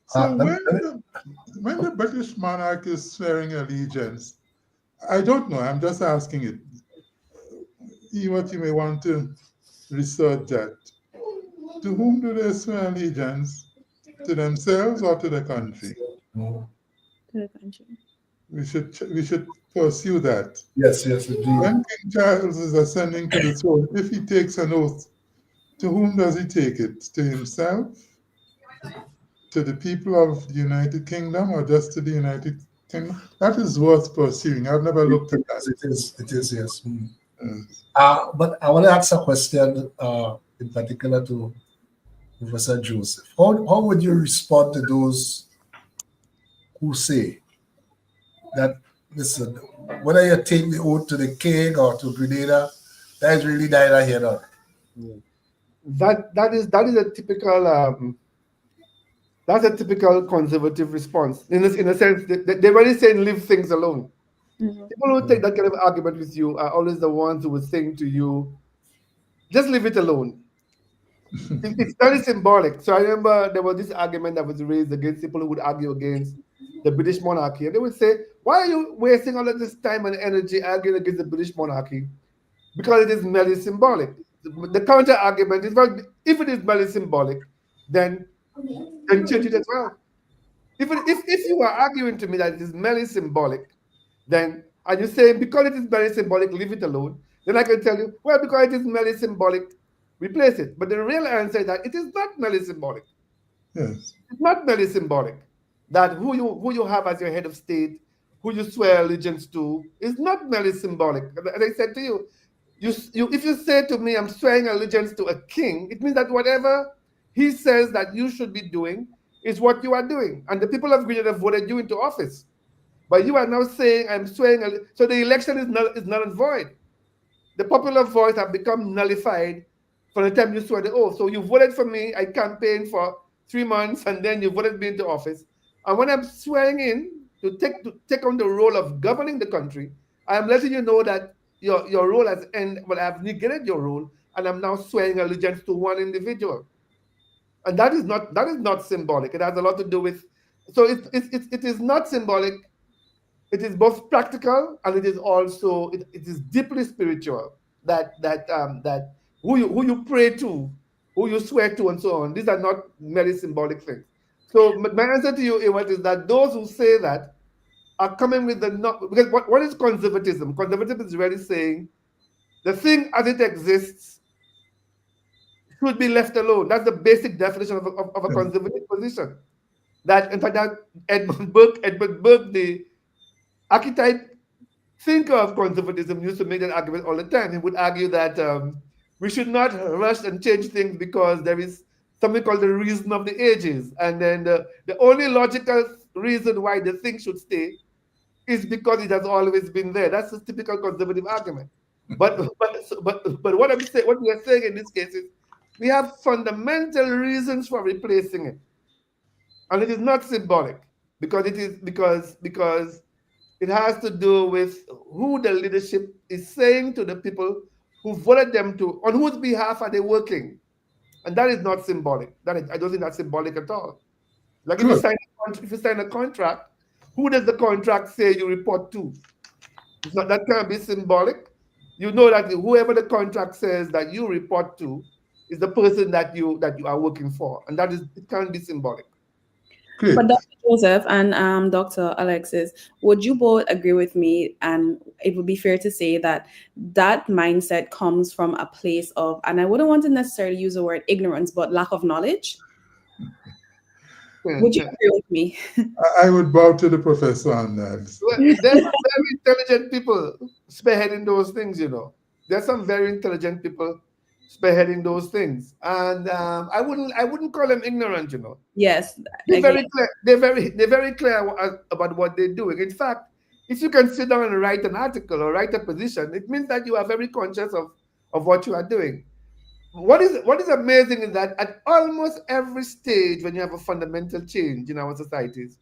So when the British monarch is swearing allegiance, I don't know, I'm just asking it. What you may want to research that. To whom do they swear allegiance? To themselves or to the country? To the country. We should pursue that. Yes, indeed. When King Charles is ascending to the throne, if he takes an oath, to whom does he take it? To himself? To the people of the United Kingdom, or just to the United Kingdom? That is worth pursuing. I've never looked at that. It is, yes. But I want to ask a question in particular to Professor Joseph. How would you respond to those who say that, listen, whether you take the oath to the king or to Grenada, that is really neither here nor there? That is a typical that's a typical conservative response. In a sense, they're really saying leave things alone. People who take that kind of argument with you are always the ones who would saying to you, just leave it alone. It's very symbolic. So I remember there was this argument that was raised against people who would argue against the British monarchy. And they would say, why are you wasting all of this time and energy arguing against the British monarchy? Because it is merely symbolic. The counter argument is, well, if it is merely symbolic, then change it as well. If you are arguing to me that it is merely symbolic, then, and you say, because it is merely symbolic, leave it alone, then I can tell you, well, because it is merely symbolic, replace it. But the real answer is that it is not merely symbolic. Yes. It's not merely symbolic. That who you have as your head of state, who you swear allegiance to, is not merely symbolic. As I said to you, if you say to me, I'm swearing allegiance to a king, it means that whatever he says that you should be doing is what you are doing. And the people of Grenada voted you into office. But you are now saying, I'm swearing, so the election is null and void. The popular voice have become nullified from the time you swear the oath. So you voted for me, I campaigned for 3 months, and then you voted me into office. And when I'm swearing in to take on the role of governing the country, I am letting you know that your role has ended, well, I've negated your role, and I'm now swearing allegiance to one individual. And that is not symbolic. It has a lot to do with, so it is not symbolic. It is both practical, and it is also it is deeply spiritual. That who you pray to, who you swear to, and so on. These are not merely symbolic things. So my answer to you, Ewart, is that those who say that are coming with because what is conservatism? Conservatism is really saying the thing as it exists should be left alone. That's the basic definition of a conservative position. That, in fact, that Edmund Burke, the archetype thinker of conservatism, used to make that argument all the time. He would argue that we should not rush and change things because there is something called the reason of the ages. And then the only logical reason why the thing should stay is because it has always been there. That's a typical conservative argument. But what I'm saying, what we are saying in this case is we have fundamental reasons for replacing it. And it is not symbolic because it has to do with who the leadership is saying to the people who voted them to, on whose behalf are they working. And that is not symbolic. I don't think that's symbolic at all. Like if you sign a contract, who does the contract say you report to? It's not, that can't be symbolic. You know that whoever the contract says that you report to is the person that you are working for. And it can't be symbolic. Great. But Dr. Joseph and Dr. Alexis, would you both agree with me? And it would be fair to say that that mindset comes from a place of, and I wouldn't want to necessarily use the word ignorance, but lack of knowledge. Would you agree with me? I would bow to the professor on that. Well, there's some very intelligent people spearheading those things, you know. There's some very intelligent people spearheading those things, and I wouldn't call them ignorant, you know. Yes, they're very clear. They're very clear about what they're doing. In fact, if you can sit down and write an article or write a position, it means that you are very conscious of what you are doing. What is amazing is that at almost every stage when you have a fundamental change in our societies,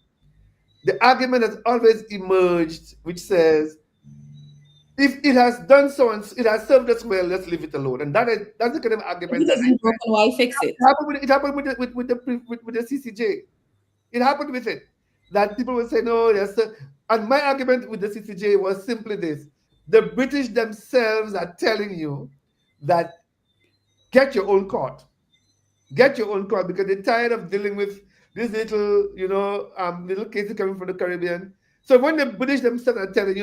the argument has always emerged which says, if it has done so and it has served us well, let's leave it alone. And that's the kind of argument why fix it? It happened with the CCJ. It happened with it. That people will say, no, yes. And my argument with the CCJ was simply this. The British themselves are telling you that get your own court. Get your own court because they're tired of dealing with these little, little cases coming from the Caribbean. So when the British themselves are telling,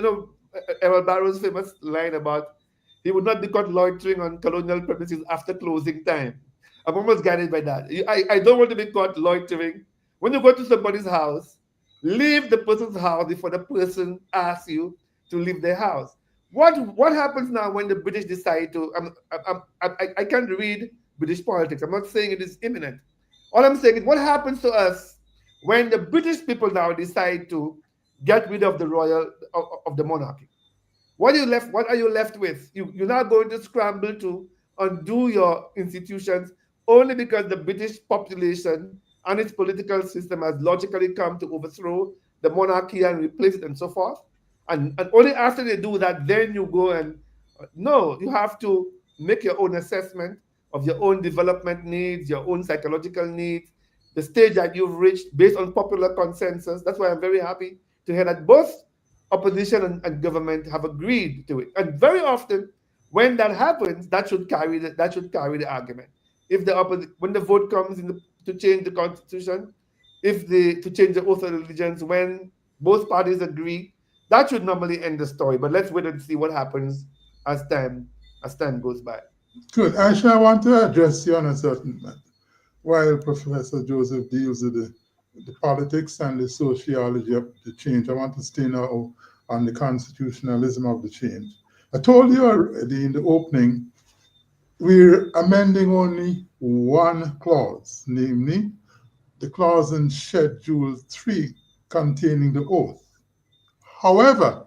Errol Barrow's famous line about he would not be caught loitering on colonial premises after closing time. I'm almost guided by that. I don't want to be caught loitering. When you go to somebody's house, leave the person's house before the person asks you to leave their house. What happens now when the British decide to? I can't read British politics. I'm not saying it is imminent. All I'm saying is what happens to us when the British people now decide to get rid of the monarchy. What are you left with? You're not going to scramble to undo your institutions only because the British population and its political system has logically come to overthrow the monarchy and replace it and so forth. And only after they do that, then you go and no, you have to make your own assessment of your own development needs, your own psychological needs, the stage that you've reached based on popular consensus. That's why I'm very happy to hear that both opposition and government have agreed to it. And very often, when that happens, that should carry the argument. When the vote comes to change the constitution, to change the oath of allegiance, when both parties agree, that should normally end the story. But let's wait and see what happens as time goes by. Good. Aisha, I want to address you on a certain matter. While Professor Joseph deals with the politics and the sociology of the change, I want to stay now on the constitutionalism of the change. I told you already in the opening, we're amending only one clause, namely the clause in Schedule 3 containing the oath. However,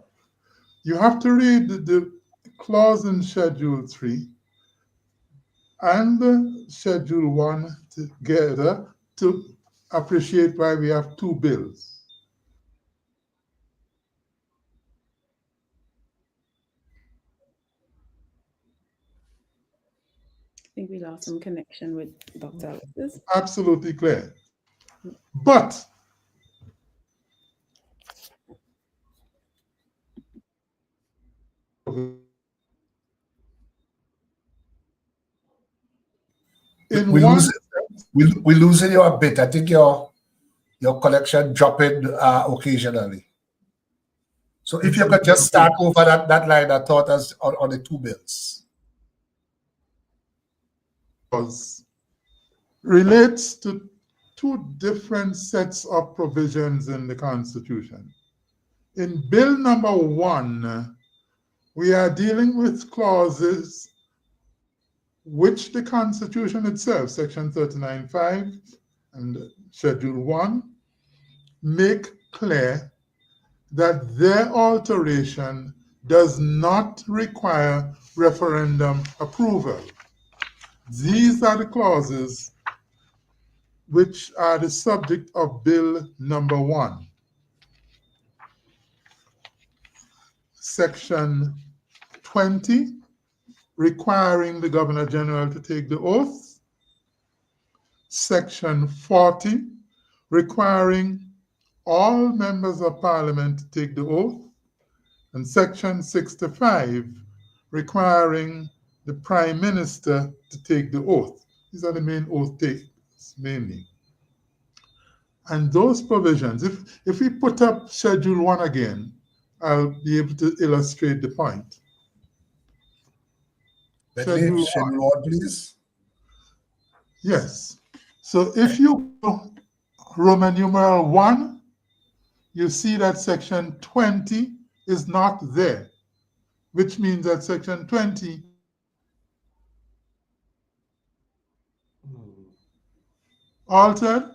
you have to read the clause in Schedule 3 and Schedule 1 together to appreciate why we have two bills. I think we lost some connection with Dr. Alexis. Absolutely clear. But we're losing you a bit. I think your connection dropping occasionally. So if you could just start over that line I thought as on the two bills. clause relates to two different sets of provisions in the Constitution. In Bill number 1, we are dealing with clauses which the Constitution itself, Section 39.5 and Schedule 1, make clear that their alteration does not require referendum approval. These are the clauses which are the subject of Bill number 1. Section 20, requiring the Governor General to take the oath. Section 40, requiring all members of Parliament to take the oath. And Section 65, requiring the Prime Minister to take the oath. These are the main oath takers, mainly. And those provisions, if we put up Schedule 1 again, I'll be able to illustrate the point. Schedule 1, please. Yes. So if you go Roman numeral 1, you see that Section 20 is not there, which means that Section 20 altered.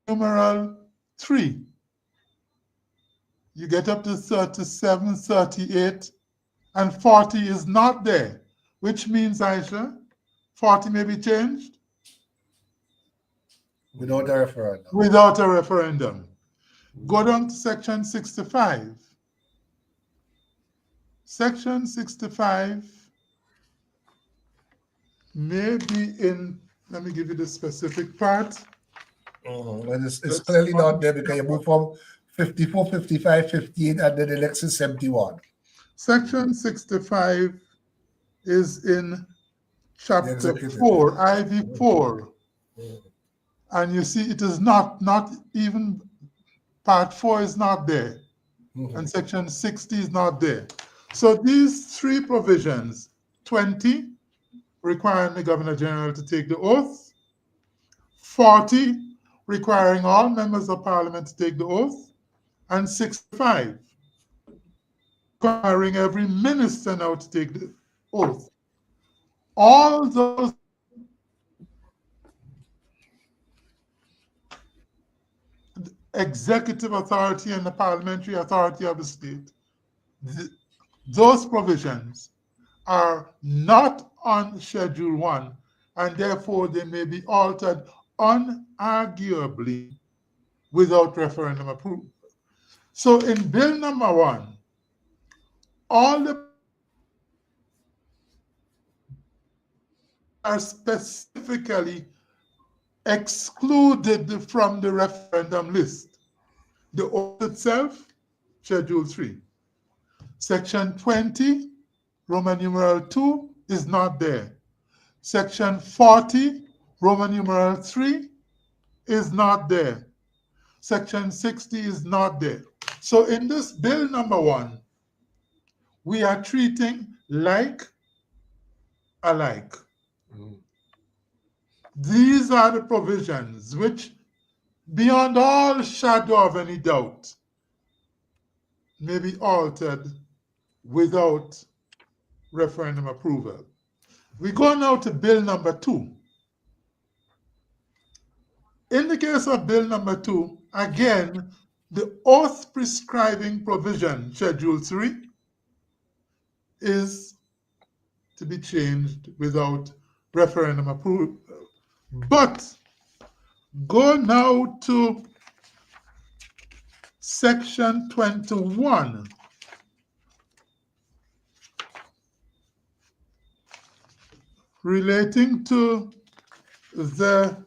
Numeral 3. You get up to 37, 38, and 40 is not there, which means, Aisha, 40 may be changed? Without a referendum. Without a referendum. Go down to Section 65. Section 65 may be in, let me give you the specific part. And it's clearly not there because you move from 54, 55, 58, and then Alexis 71. Section 65 is in chapter 4, IV 4. And you see it is not even part 4 is not there. And section 60 is not there. So these three provisions, 20, requiring the Governor General to take the oath, 40, requiring all members of Parliament to take the oath, and 65, requiring every minister now to take the oath. All those executive authority and the parliamentary authority of the state, those provisions are not on Schedule 1, and therefore they may be altered unarguably without referendum approval. So in Bill number 1, all the are specifically excluded from the referendum list. The oath itself, Schedule 3. Section 20, Roman numeral 2, is not there. Section 40, Roman numeral 3, is not there. Section 60 is not there. So in this Bill number 1, we are treating like alike. These are the provisions which, beyond all shadow of any doubt, may be altered without referendum approval. We go now to Bill number 2. In the case of Bill number 2, again, the oath prescribing provision, Schedule 3, is to be changed without referendum approval. But go now to Section 21. Relating to the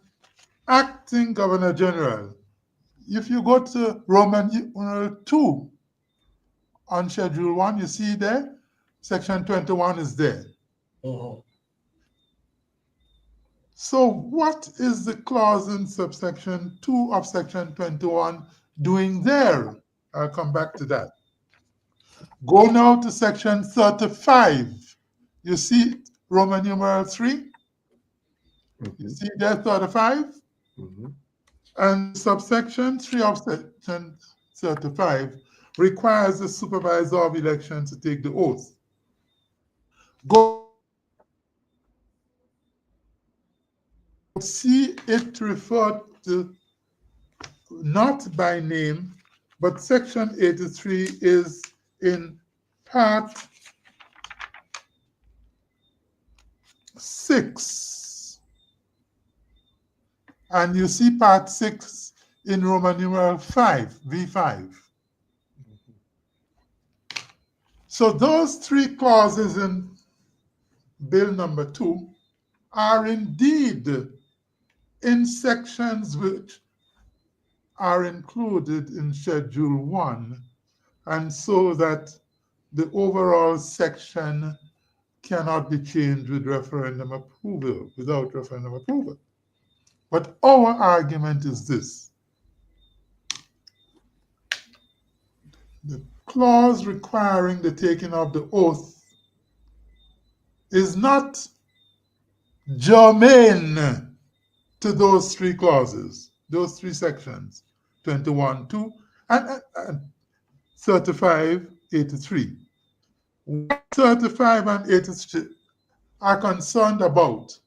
acting Governor General. If you go to Roman numeral 2 on Schedule 1, you see there, Section 21 is there. So what is the clause in subsection 2 of Section 21 doing there? I'll come back to that. Go now to section 35. You see Roman numeral 3? You see there 35? And subsection 3 of section 35 requires the supervisor of election to take the oath. Go see it referred to not by name, but section 83 is in part 6. And you see part 6 in Roman numeral 5, V5. So those 3 clauses in Bill number 2 are indeed in sections which are included in Schedule 1, and so that the overall section cannot be changed with referendum approval, without referendum approval. But our argument is this. The clause requiring the taking of the oath is not germane to those 3 clauses, those 3 sections, 21.2 and 35, 83. What 35 and 83 are concerned about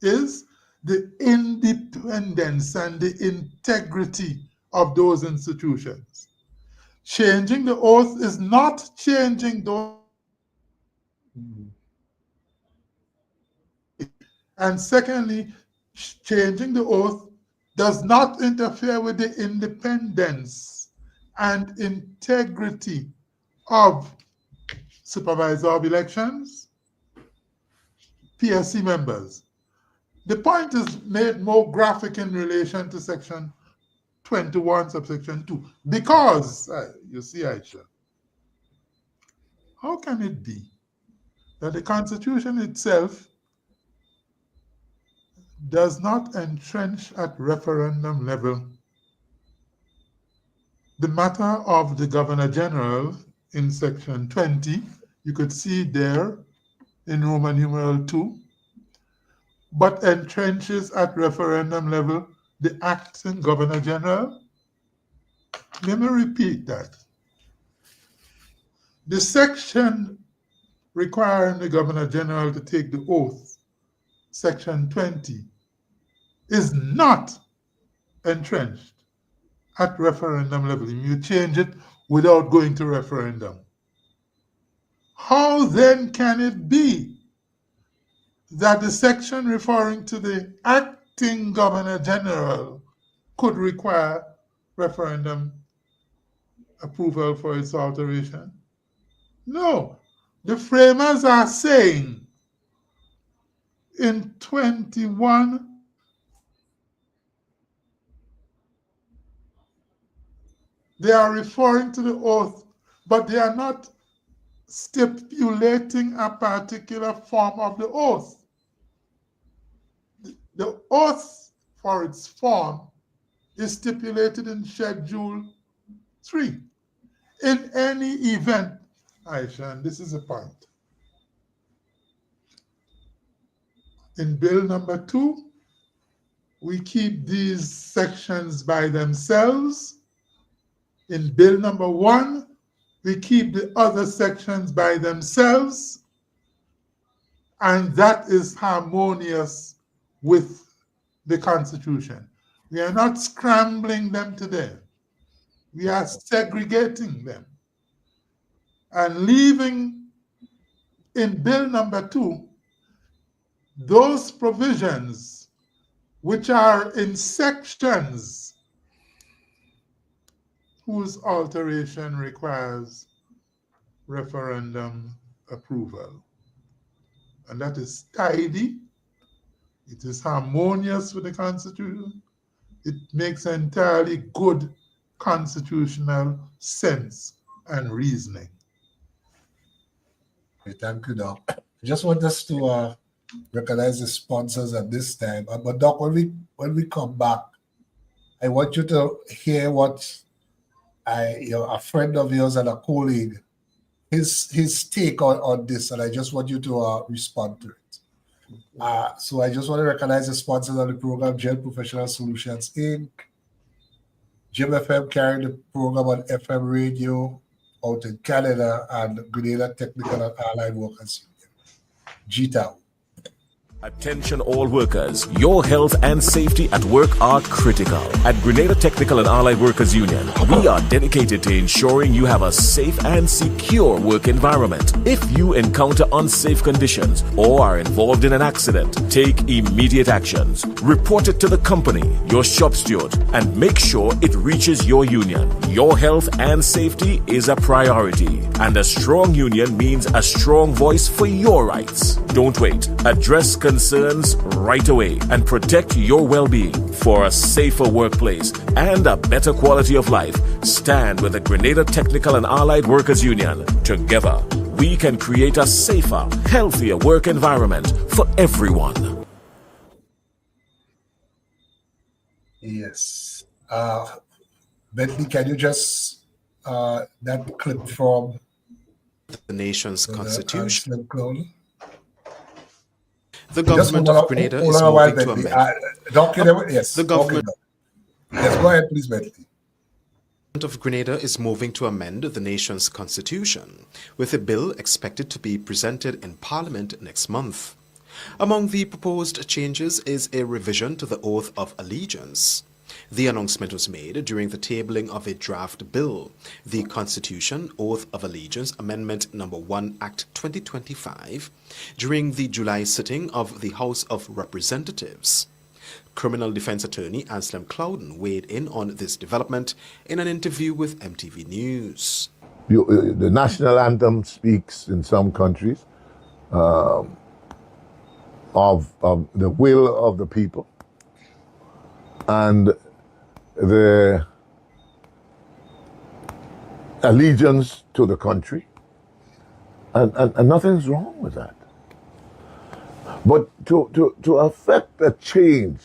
is the independence and the integrity of those institutions. Changing the oath is not changing those. And secondly, changing the oath does not interfere with the independence and integrity of supervisor of elections, PSC members. The point is made more graphic in relation to section 21, subsection 2, because, you see, Aisha, how can it be that the Constitution itself does not entrench at referendum level the matter of the Governor General in section 20? You could see there in Roman numeral 2, but entrenches at referendum level the acting Governor General? Let me repeat that. The section requiring the Governor General to take the oath, section 20, is not entrenched at referendum level. You change it without going to referendum. How then can it be that the section referring to the acting Governor General could require referendum approval for its alteration? No. The framers are saying in 21, they are referring to the oath, but they are not stipulating a particular form of the oath. The oath for its form is stipulated in Schedule 3. In any event, Aisha, and this is a point. In Bill number 2, we keep these sections by themselves. In Bill number 1, we keep the other sections by themselves, and that is harmonious with the Constitution. We are not scrambling them today. We are segregating them and leaving in Bill number 2 those provisions which are in sections whose alteration requires referendum approval. And that is tidy, it is harmonious with the Constitution, it makes entirely good constitutional sense and reasoning. Thank you, Doc. I just want us to recognize the sponsors at this time. But Doc, when we come back, I want you to hear what a friend of yours and a colleague his take on this, and I just want you to respond to it. So I just want to recognize the sponsors of the program: Gen Professional Solutions Inc., Jim FM carrying the program on FM radio out in Canada, and Grenada Technical and Allied Workers Union, GTAW. Attention all workers, your health and safety at work are critical. At Grenada Technical and Allied Workers Union, we are dedicated to ensuring you have a safe and secure work environment. If you encounter unsafe conditions or are involved in an accident, take immediate actions. Report it to the company, your shop steward, and make sure it reaches your union. Your health and safety is a priority, and a strong union means a strong voice for your rights. Don't wait. Address concerns right away and protect your well-being. For a safer workplace and a better quality of life, stand with the Grenada Technical and Allied Workers Union. Together, we can create a safer, healthier work environment for everyone. Yes. Bentley, can you just that clip from the nation's constitution? The Just government hold on- of Grenada hold is on a while, moving to Bentley. amend. Yes. The government Yes, go ahead, please, Bentley. of Grenada is moving to amend the nation's constitution, with a bill expected to be presented in Parliament next month. Among the proposed changes is a revision to the Oath of Allegiance. The announcement was made during the tabling of a draft bill, the Constitution Oath of Allegiance Amendment No. 1 Act 2025, during the July sitting of the House of Representatives. Criminal defense attorney Aisha Mclean weighed in on this development in an interview with MTV News. The national anthem speaks in some countries of the will of the people and the allegiance to the country, and nothing's wrong with that. But to affect a change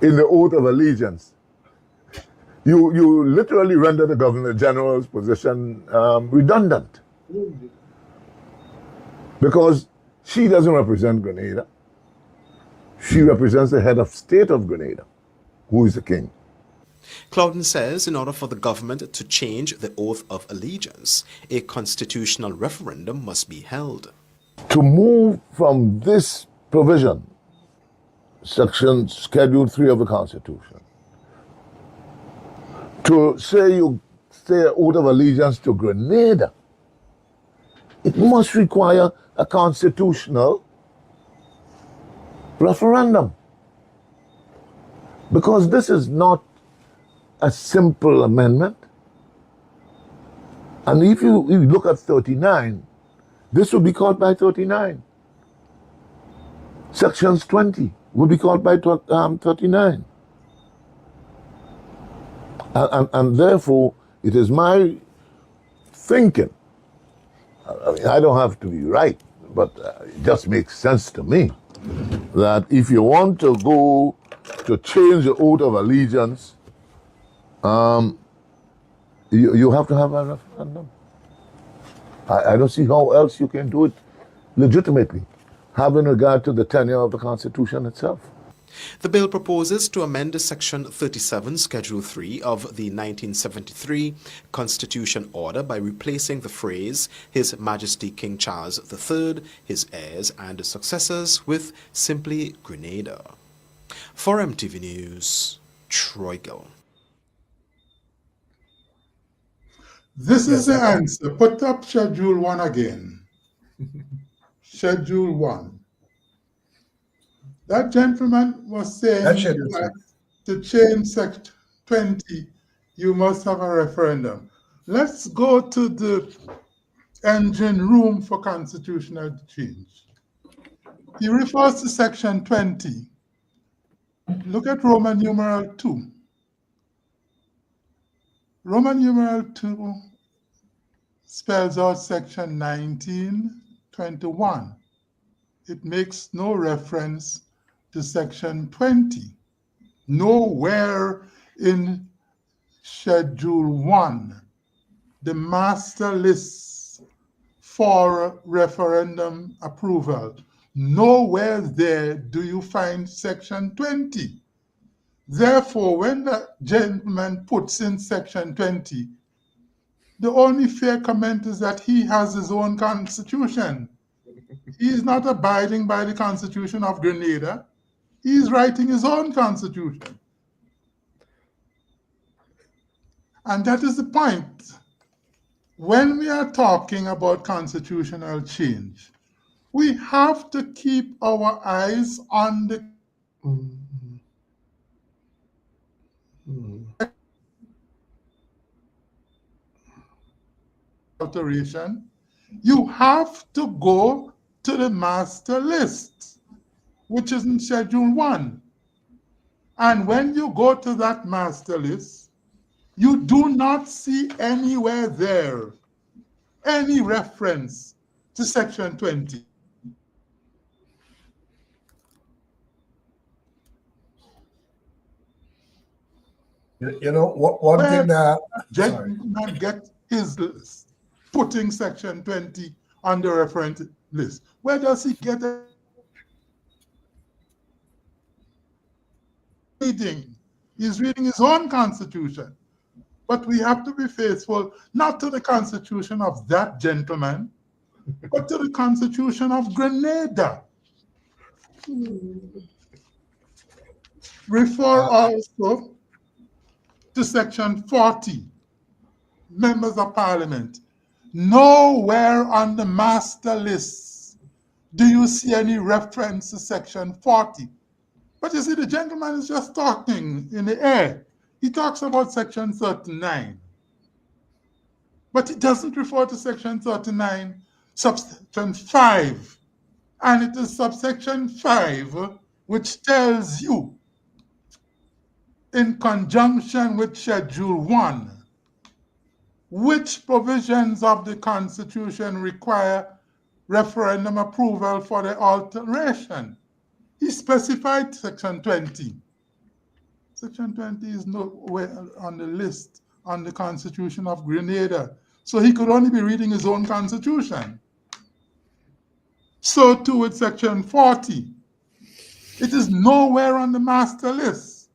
in the oath of allegiance, you literally render the Governor General's position redundant, because she doesn't represent Grenada. She represents the head of state of Grenada, who is the king. Clouden says in order for the government to change the Oath of Allegiance, a constitutional referendum must be held. To move from this provision, section Schedule 3 of the Constitution, to say you say oath of allegiance to Grenada, it must require a constitutional referendum. Because this is not a simple amendment. And if you look at 39, this would be called by 39. Sections 20 would be called by 39. And therefore, it is my thinking, I mean, I don't have to be right, but it just makes sense to me, that if you want to go to change the oath of allegiance, you have to have a referendum. I don't see how else you can do it legitimately, having regard to the tenure of the Constitution itself. The bill proposes to amend Section 37, Schedule 3 of the 1973 Constitution Order by replacing the phrase His Majesty King Charles III, his heirs and successors with simply Grenada. For MTV News, Troy Gill. This is the answer. Put up Schedule 1 again. Schedule 1. That gentleman was saying that to change Section 20, you must have a referendum. Let's go to the engine room for constitutional change. He refers to Section 20. Look at Roman numeral 2. Roman numeral 2 spells out Section 1921. It makes no reference to Section 20. Nowhere in Schedule 1 the master list for referendum approval, nowhere there do you find section 20. Therefore, when the gentleman puts in section 20, the only fair comment is that he has his own constitution. He is not abiding by the Constitution of Grenada. He is writing his own constitution. And that is the point. When we are talking about constitutional change, we have to keep our eyes on the alteration. You have to go to the master list, which is in Schedule 1. And when you go to that master list, you do not see anywhere there any reference to section 20. You know, one thing that gentleman get his list, putting section 20 on the reference list. Where does he get it? He's reading his own constitution. But we have to be faithful not to the constitution of that gentleman, but to the constitution of Grenada. Refer also to section 40, members of parliament. Nowhere on the master list do you see any reference to section 40. But you see, the gentleman is just talking in the air. He talks about section 39. But it doesn't refer to section 39, subsection 5. And it is subsection 5 which tells you, in conjunction with Schedule 1, which provisions of the Constitution require referendum approval for the alteration. He specified section 20. Section 20 is nowhere on the list on the Constitution of Grenada. So he could only be reading his own constitution. So too with section 40. It is nowhere on the master list.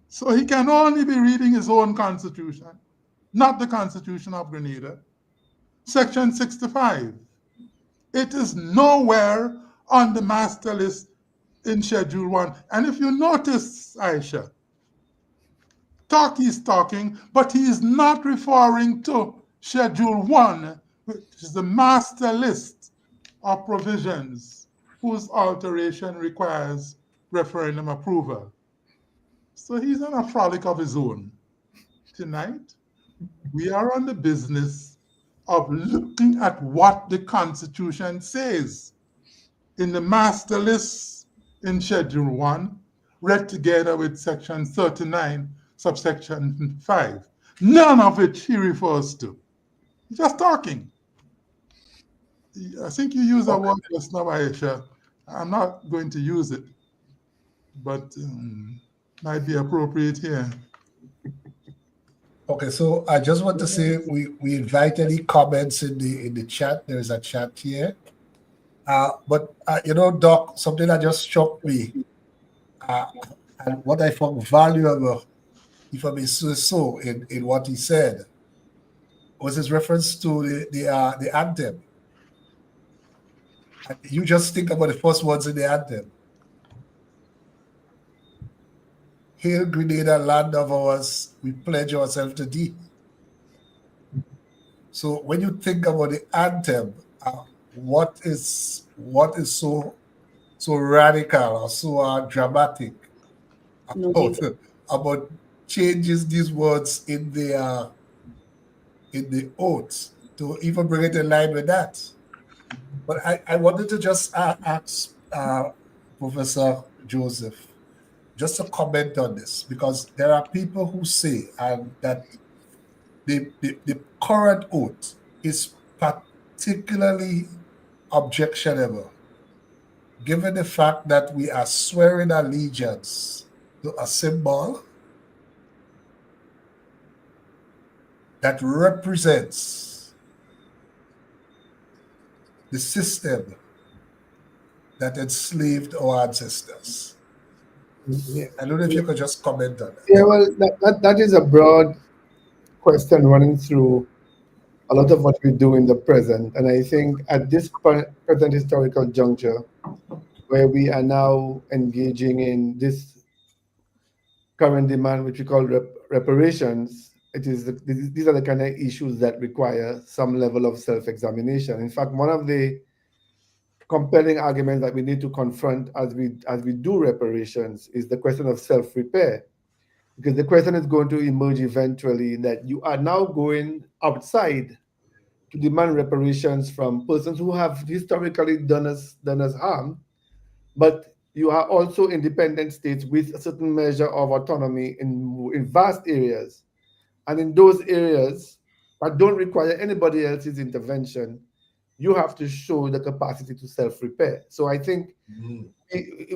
So he can only be reading his own constitution, not the Constitution of Grenada. Section 65. It is nowhere on the master list in Schedule 1. And if you notice, Aisha, he's talking, but he is not referring to Schedule 1, which is the master list of provisions whose alteration requires referendum approval. So he's on a frolic of his own. Tonight, we are on the business of looking at what the Constitution says. In the master list in Schedule 1, read together with section 39, subsection 5. None of it he refers to. He's just talking. I think you use a word just now, Aisha. I'm not going to use it, but might be appropriate here. Okay, so I just want to say we invite any comments in the chat. There is a chat here. But you know, Doc, something that just struck me, and what I found valuable, if I may say so, in what he said, was his reference to the anthem. And you just think about the first words in the anthem. Hail Grenada, land of ours, we pledge ourselves to thee. So when you think about the anthem, what is so radical or so dramatic about changes these words in the oath to even bring it in line with that? But I wanted to just ask Professor Joseph just to comment on this, because there are people who say that the current oath is particularly objectionable, given the fact that we are swearing allegiance to a symbol that represents the system that enslaved our ancestors. Yeah. I don't know if you could just comment on that. Yeah, well, that is a broad question running through a lot of what we do in the present. And I think at this present historical juncture, where we are now engaging in this current demand, which we call reparations, these are the kind of issues that require some level of self-examination. In fact, one of the compelling arguments that we need to confront as we do reparations is the question of self-repair. Because the question is going to emerge eventually that you are now going outside to demand reparations from persons who have historically done us harm, but you are also independent states with a certain measure of autonomy in vast areas. And in those areas that don't require anybody else's intervention, you have to show the capacity to self-repair. So I think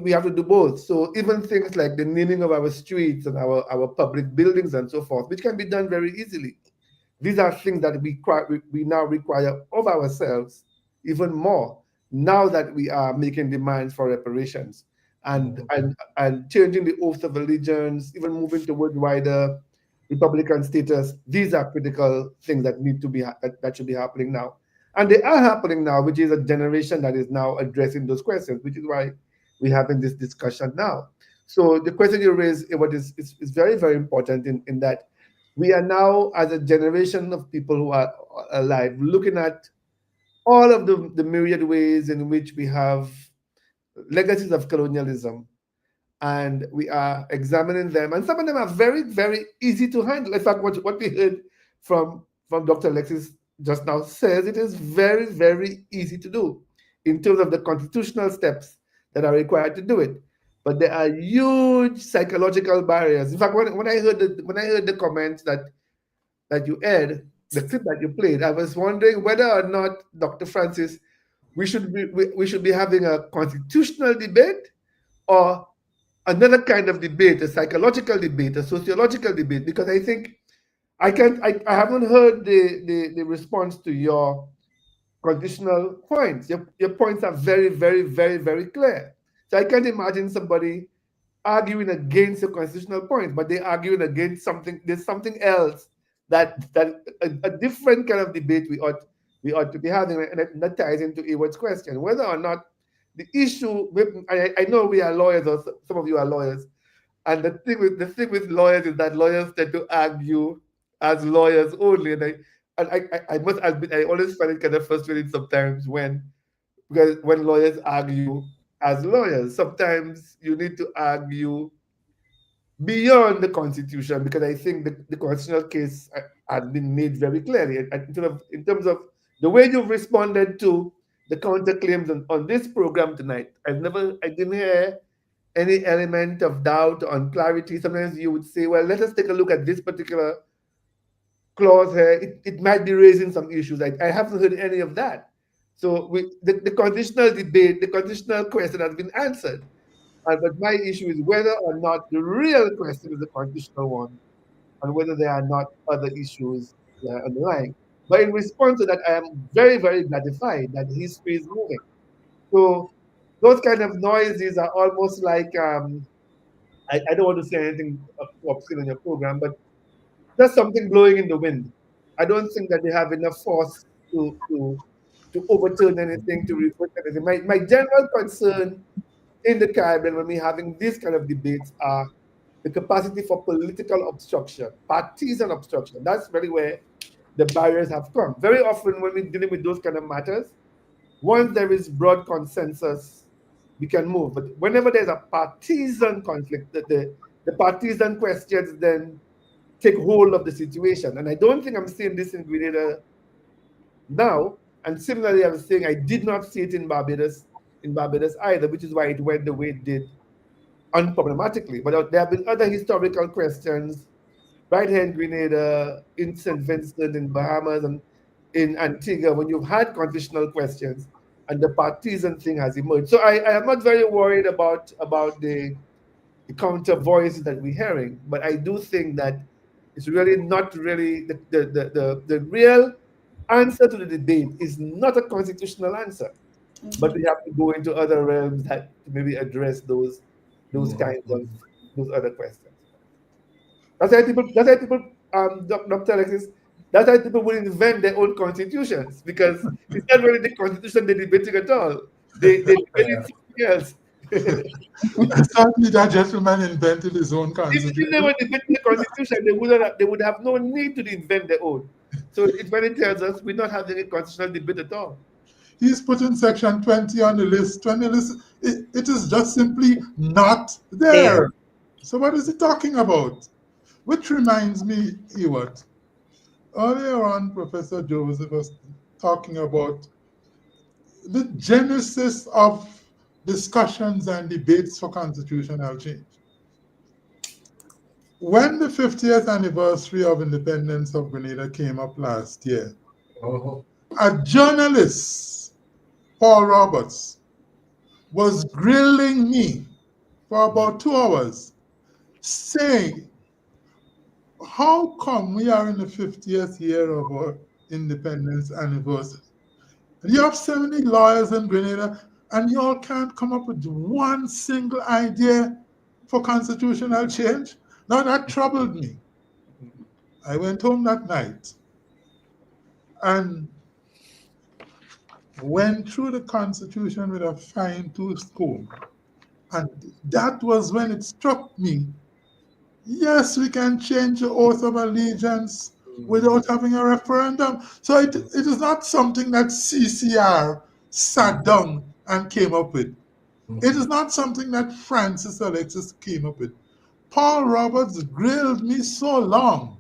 we have to do both. So even things like the naming of our streets and our public buildings and so forth, which can be done very easily. These are things that we now require of ourselves even more now that we are making demands for reparations and changing the oath of allegiance, even moving towards wider Republican status. These are critical things that need to be that should be happening now. And they are happening now, which is a generation that is now addressing those questions, which is why we're having this discussion now. So the question you raised, is very, very important in that we are now, as a generation of people who are alive, looking at all of the myriad ways in which we have legacies of colonialism, and we are examining them. And some of them are very, very easy to handle. In fact, what we heard from Dr. Alexis just now says it is very, very easy to do in terms of the constitutional steps that are required to do it. But there are huge psychological barriers. In fact, when I heard the comments that you aired, the clip that you played, I was wondering whether or not, Dr. Francis, we should be having a constitutional debate or another kind of debate, a psychological debate, a sociological debate, because I think I haven't heard the response to your conditional points. Your points are very, very, very, very clear. So I can't imagine somebody arguing against the constitutional point, but they're arguing against something. There's something else that a different kind of debate we ought to be having, and that ties into Ewart's question, whether or not the issue. I know we are lawyers, or some of you are lawyers, and the thing with lawyers is that lawyers tend to argue as lawyers only, and I must admit I always find it kind of frustrating sometimes when lawyers argue as lawyers. Sometimes you need to argue beyond the Constitution, because I think the constitutional case has been made very clearly in terms of the way you've responded to the counterclaims on this program tonight. I didn't hear any element of doubt or unclarity. Sometimes you would say, well, let us take a look at this particular clause here. It might be raising some issues. I haven't heard any of that. So the conditional debate, the conditional question has been answered. But my issue is whether or not the real question is the constitutional one, and whether there are not other issues underlying. But in response to that, I am very, very gratified that history is moving. So those kind of noises are almost like, I don't want to say anything obscene on your program, but there's something blowing in the wind. I don't think that they have enough force to overturn anything, to revert anything. My general concern in the Caribbean when we're having these kind of debates are the capacity for political obstruction, partisan obstruction. That's really where the barriers have come. Very often when we're dealing with those kind of matters, once there is broad consensus, we can move. But whenever there's a partisan conflict, the partisan questions then take hold of the situation. And I don't think I'm seeing this in Grenada now. And similarly, I was saying I did not see it in Barbados either, which is why it went the way it did unproblematically. But there have been other historical questions right here in Grenada, in St. Vincent, in Bahamas, and in Antigua, when you've had constitutional questions and the partisan thing has emerged. So I am not very worried about the counter voices that we're hearing, but I do think that It's really not really the real answer to the debate is not a constitutional answer, but we have to go into other realms that maybe address those kinds of those other questions. That's why people, Dr. Alexis, that's why people will invent their own constitutions, because it's not really the constitution they're debating at all. They debating something else. Certainly, that gentleman invented his own If they constitution. were debating the constitution, they would have no need to invent their own. So it really tells us we're not having a constitutional debate at all. He's putting section 20 on the list. 20 list, it is just simply not there. So what is he talking about? Which reminds me, Ewart, earlier on, Professor Joseph was talking about the genesis of discussions and debates for constitutional change. When the 50th anniversary of independence of Grenada came up last year, a journalist, Paul Roberts, was grilling me for about 2 hours, saying, how come we are in the 50th year of our independence anniversary? You have so many lawyers in Grenada, and you all can't come up with one single idea for constitutional change? Now that troubled me. I went home that night and went through the Constitution with a fine-tooth comb. And that was when it struck me, yes, we can change the oath of allegiance without having a referendum. So it is not something that CCR sat down and came up with. It is not something that Francis Alexis came up with. Paul Roberts grilled me so long,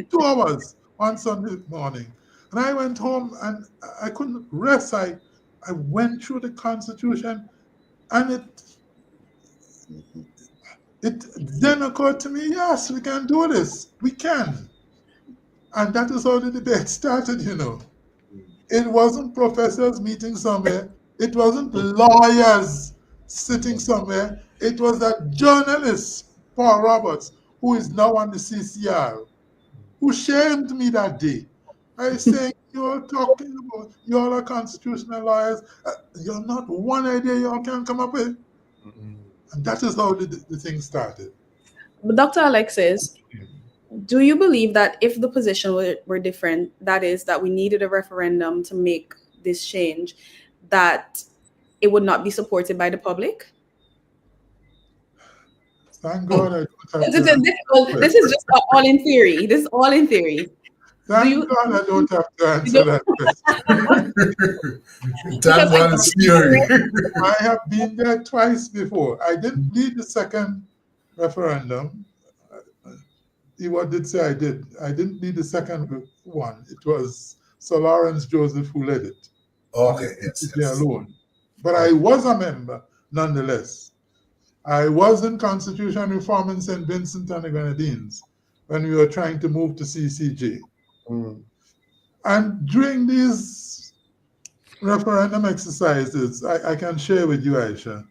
2 hours on Sunday morning. And I went home and I couldn't rest. I went through the Constitution, and it then occurred to me, yes, we can do this. We can. And that is how the debate started, you know. It wasn't professors meeting somewhere. It wasn't lawyers sitting somewhere. It was a journalist, Paul Roberts, who is now on the CCR, who shamed me that day. I was saying, you're talking about, you all are constitutional lawyers. You're not one idea you all can come up with. And that is how the thing started. But Dr. Alexis, do you believe that if the position were different, that is, that we needed a referendum to make this change, that it would not be supported by the public? Thank God I don't have This is just all in theory. This is all in theory. Thank God I don't have to answer that question. Thank God it's theory. I have been there twice before. I didn't lead the second referendum. Ewart did say I did. I didn't lead the second one. It was Sir Lawrence Joseph who led it. Okay, yes. Alone. But I was a member nonetheless. I was in constitution reform in St. Vincent and the Grenadines when we were trying to move to CCJ. And during these referendum exercises, I can share with you, Aisha,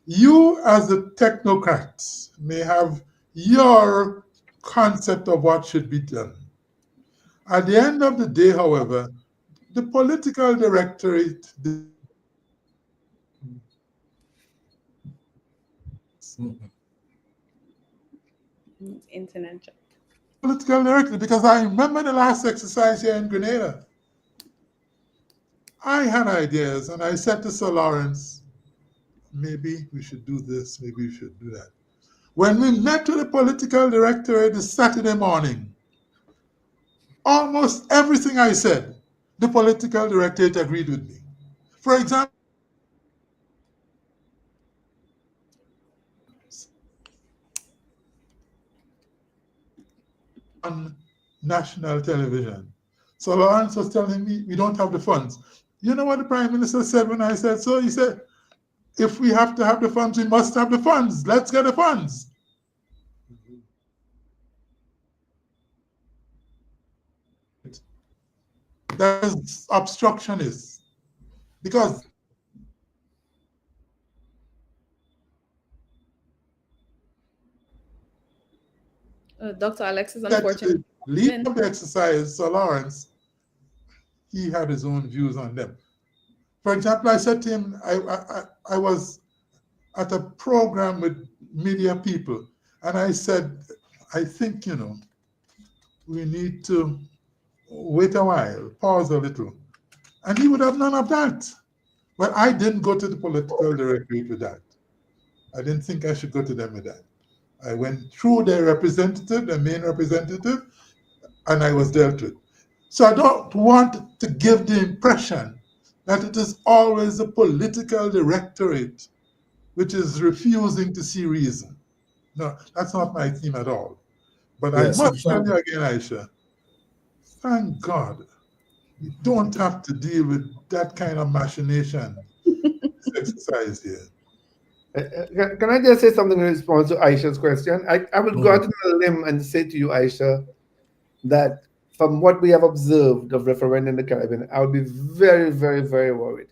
you as a technocrat may have your concept of what should be done. At the end of the day, however, the political directorate Internet check. Political directorate, because I remember the last exercise here in Grenada. I had ideas, and I said to Sir Lawrence, maybe we should do this, maybe we should do that. When we met with the political directorate this Saturday morning, almost everything I said, the political directorate agreed with me. For example, on national television. So Lawrence was telling me, we don't have the funds. You know what the Prime Minister said when I said so? He said, if we have to have the funds, we must have the funds. Let's get the funds. That is obstructionist. Because Dr. Alexis, That unfortunately. the lead of the exercise, Sir Lawrence, he had his own views on them. For example, I said to him, I was at a program with media people, and I said, I think, we need to wait a while, pause a little. And he would have none of that. Well, I didn't go to the political directorate with that. I didn't think I should go to them with that. I went through their representative, their main representative, and I was dealt with. So I don't want to give the impression that it is always the political directorate which is refusing to see reason. No, that's not my theme at all. But Yes, I must tell exactly. you again, Aisha, thank God you don't have to deal with that kind of machination exercise here. Can I just say something in response to Aisha's question? I will go out on a limb and say to you, Aisha, that from what we have observed of referendum in the Caribbean, I would be very, very, very worried.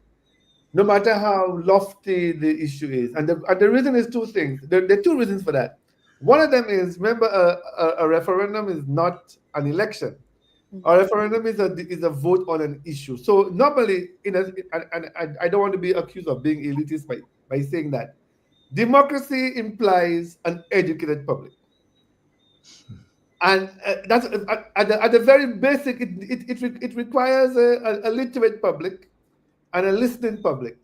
No matter how lofty the issue is. And the reason is two things. There are two reasons for that. One of them is, remember, a referendum is not an election. A referendum is a vote on an issue. So normally, and I don't want to be accused of being elitist by saying that. Democracy implies an educated public. And that's at the very basic, it requires a literate public and a listening public.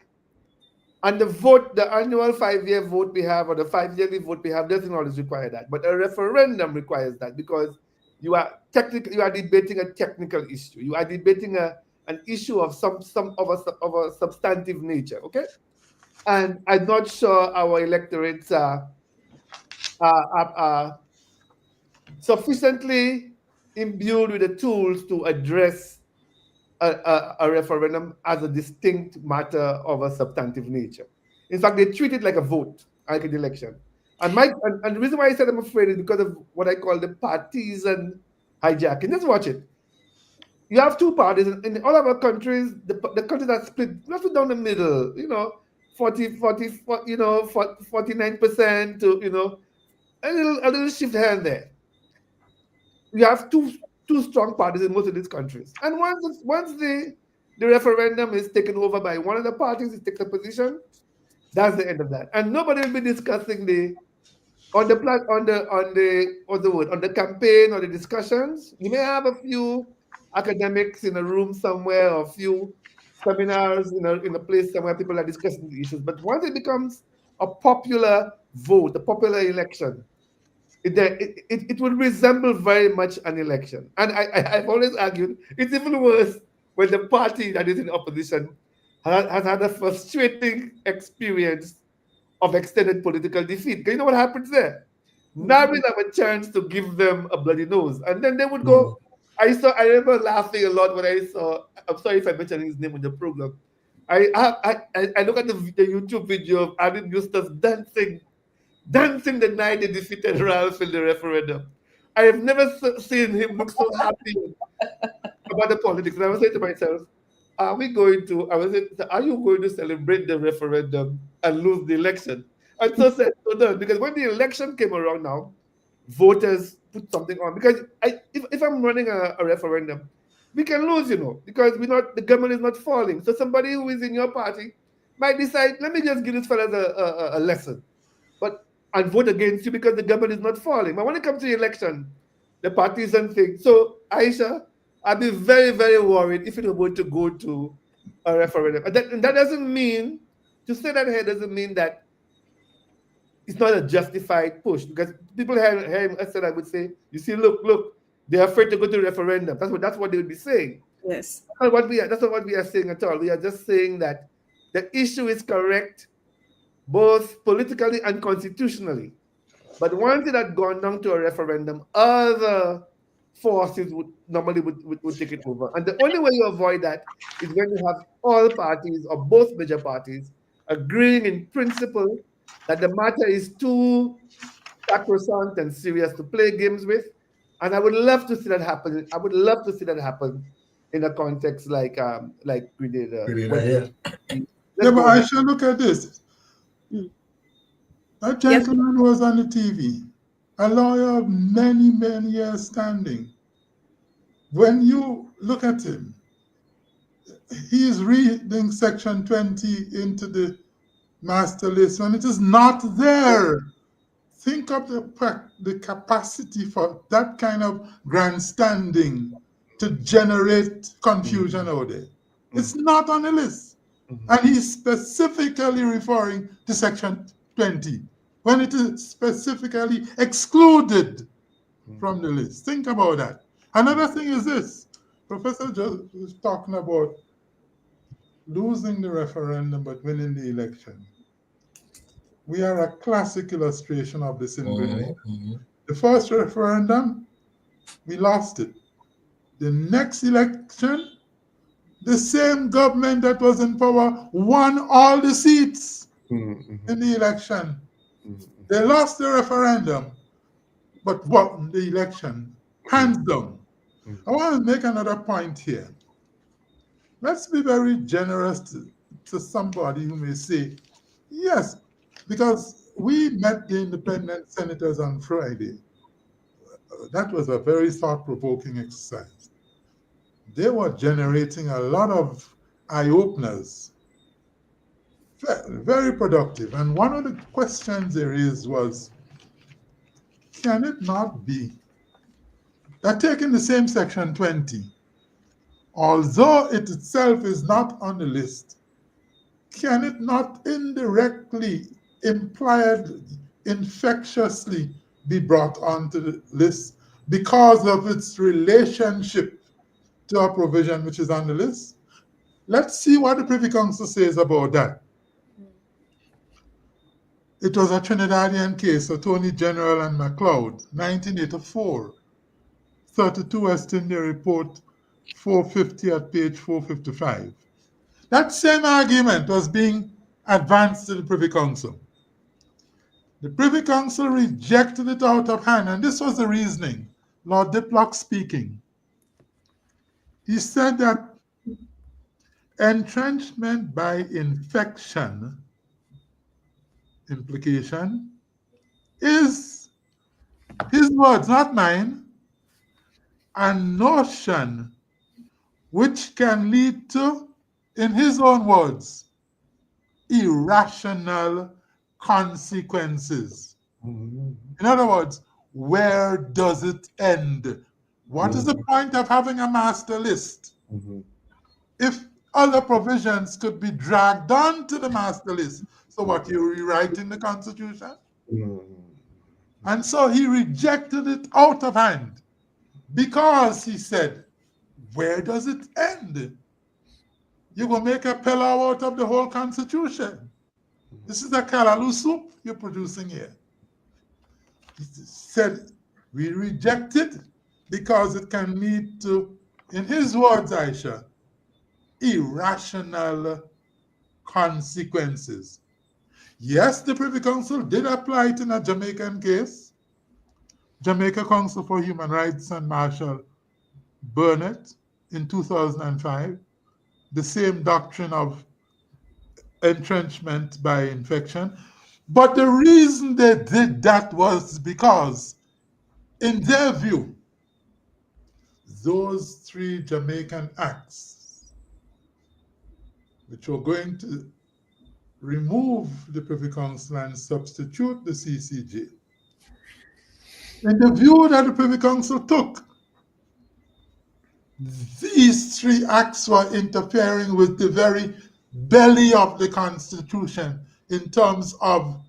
And the vote, the annual 5-year vote we have, or the 5-yearly vote we have, doesn't always require that. But a referendum requires that, because you are debating a technical issue. You are debating an issue of some of a substantive nature. Okay, and I'm not sure our electorates are sufficiently imbued with the tools to address a referendum as a distinct matter of a substantive nature. In fact, they treat it like a vote, like an election. And the reason why I said I'm afraid is because of what I call the partisan hijacking. Just watch it. You have two parties in all of our countries. The countries are split roughly down the middle. 49% to a little shift here and there. You have two strong parties in most of these countries, and once the referendum is taken over by one of the parties, it takes a position. That's the end of that, and nobody will be discussing on the campaign or the discussions. You may have a few academics in a room somewhere, or a few seminars in a place somewhere people are discussing the issues. But once it becomes a popular vote, a popular election, it would resemble very much an election. And I've always argued it's even worse when the party that is in opposition has had a frustrating experience of extended political defeat. Because you know what happens there? Now we have a chance to give them a bloody nose. And then they would go. I remember laughing a lot when I saw, I'm sorry if I mentioned his name in the program. I look at the YouTube video of Adam Eustace dancing the night they defeated Ralph in the referendum. I have never seen him look so happy about the politics. And I was saying to myself, are you going to celebrate the referendum and lose the election? And so said, so done. Because when the election came around now, voters put something on. Because if I'm running a referendum, we can lose, because the government is not falling. So somebody who is in your party might decide, let me just give this fellow a lesson. And vote against you because the government is not falling. But when it comes to the election, the partisan thing. So, Aisha, I'd be very, very worried if it were going to go to a referendum. And that doesn't mean, to say that here doesn't mean that it's not a justified push. Because people hear him said, I would say, you see, look, they're afraid to go to a referendum. That's what they would be saying. Yes. That's not what we are saying at all. We are just saying that the issue is correct, both politically and constitutionally. But once it had gone down to a referendum, other forces would take it over. And the only way you avoid that is when you have all parties, or both major parties, agreeing in principle that the matter is too sacrosanct and serious to play games with. And I would love to see that happen. I would love to see that happen in a context like Grenada. Yeah, but I should look at this. That gentleman was on the TV. a lawyer of many, many years standing. When you look at him, he is reading Section 20 into the master list when it is not there. Think of the capacity for that kind of grandstanding to generate confusion out there. It's not on the list. And he's specifically referring to Section 20 when it is specifically excluded from the list. Think about that. Another thing is this. Professor Joseph was talking about losing the referendum but winning the election. We are a classic illustration of this in Grenada. The first referendum, we lost it. The next election, the same government that was in power won all the seats in the election. They lost the referendum, but won the election, hands down. I want to make another point here. Let's be very generous to somebody who may say, yes, because we met the independent senators on Friday. That was a very thought-provoking exercise. They were generating a lot of eye-openers, very productive. And one of the questions they raised was, can it not be that taking the same Section 20, although it itself is not on the list, can it not indirectly, implied, infectiously be brought onto the list because of its relationship to a provision which is on the list? Let's see what the Privy Council says about that. It was a Trinidadian case, Attorney General and MacLeod, 1984, 32 West India Report 450 at page 455. That same argument was being advanced to the Privy Council. The Privy Council rejected it out of hand, and this was the reasoning. Lord Diplock speaking. He said that entrenchment by infection, implication, is, his words, not mine, a notion which can lead to, in his own words, irrational consequences. In other words, where does it end? What is the point of having a master list if other provisions could be dragged on to the master list? So what, you're rewriting the Constitution? And so he rejected it out of hand because he said, where does it end? You're going to make a pillow out of the whole Constitution. This is a callaloo soup you're producing here. He said, we reject it because it can lead to, in his words, Aisha, irrational consequences. Yes, the Privy Council did apply it in a Jamaican case. Jamaica Council for Human Rights and Marshall Burnett in 2005. The same doctrine of entrenchment by infection. But the reason they did that was because, in their view, those three Jamaican acts, which were going to remove the Privy Council and substitute the CCJ, in the view that the Privy Council took, these three acts were interfering with the very belly of the Constitution in terms of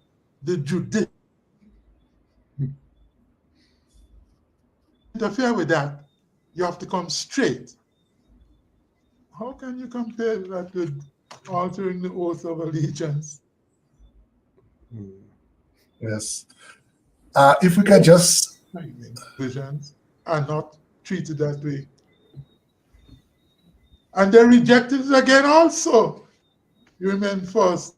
the judicial. Interfere with that, you have to come straight. How can you compare that with altering the oath of allegiance? Yes. If we can just... Visions are not treated that way. And they rejected it again also. You remember first.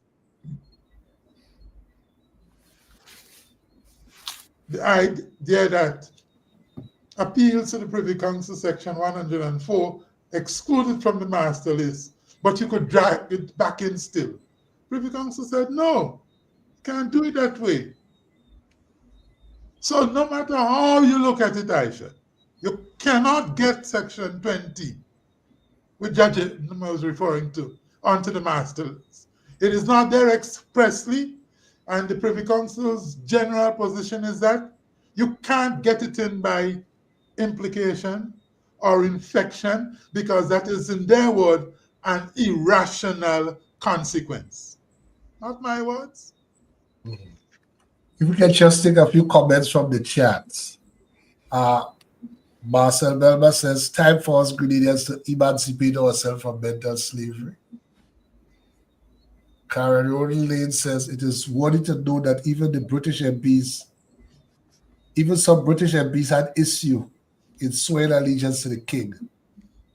The idea that appeals to the Privy Council Section 104 excluded from the master list, but you could drag it back in still. Privy Council said, no, can't do it that way. So no matter how you look at it, Aisha, you cannot get Section 20, which Judge was referring to, onto the master list. It is not there expressly, and the Privy Council's general position is that you can't get it in by implication or infection, because that is, in their word, an irrational consequence. Not my words. If we can just take a few comments from the chat. Marcel Melba says, time for us Grenadians to emancipate ourselves from mental slavery. Karen Layne says, it is worthy to know that even the British MPs, even some British MPs had issue in swearing allegiance to the king.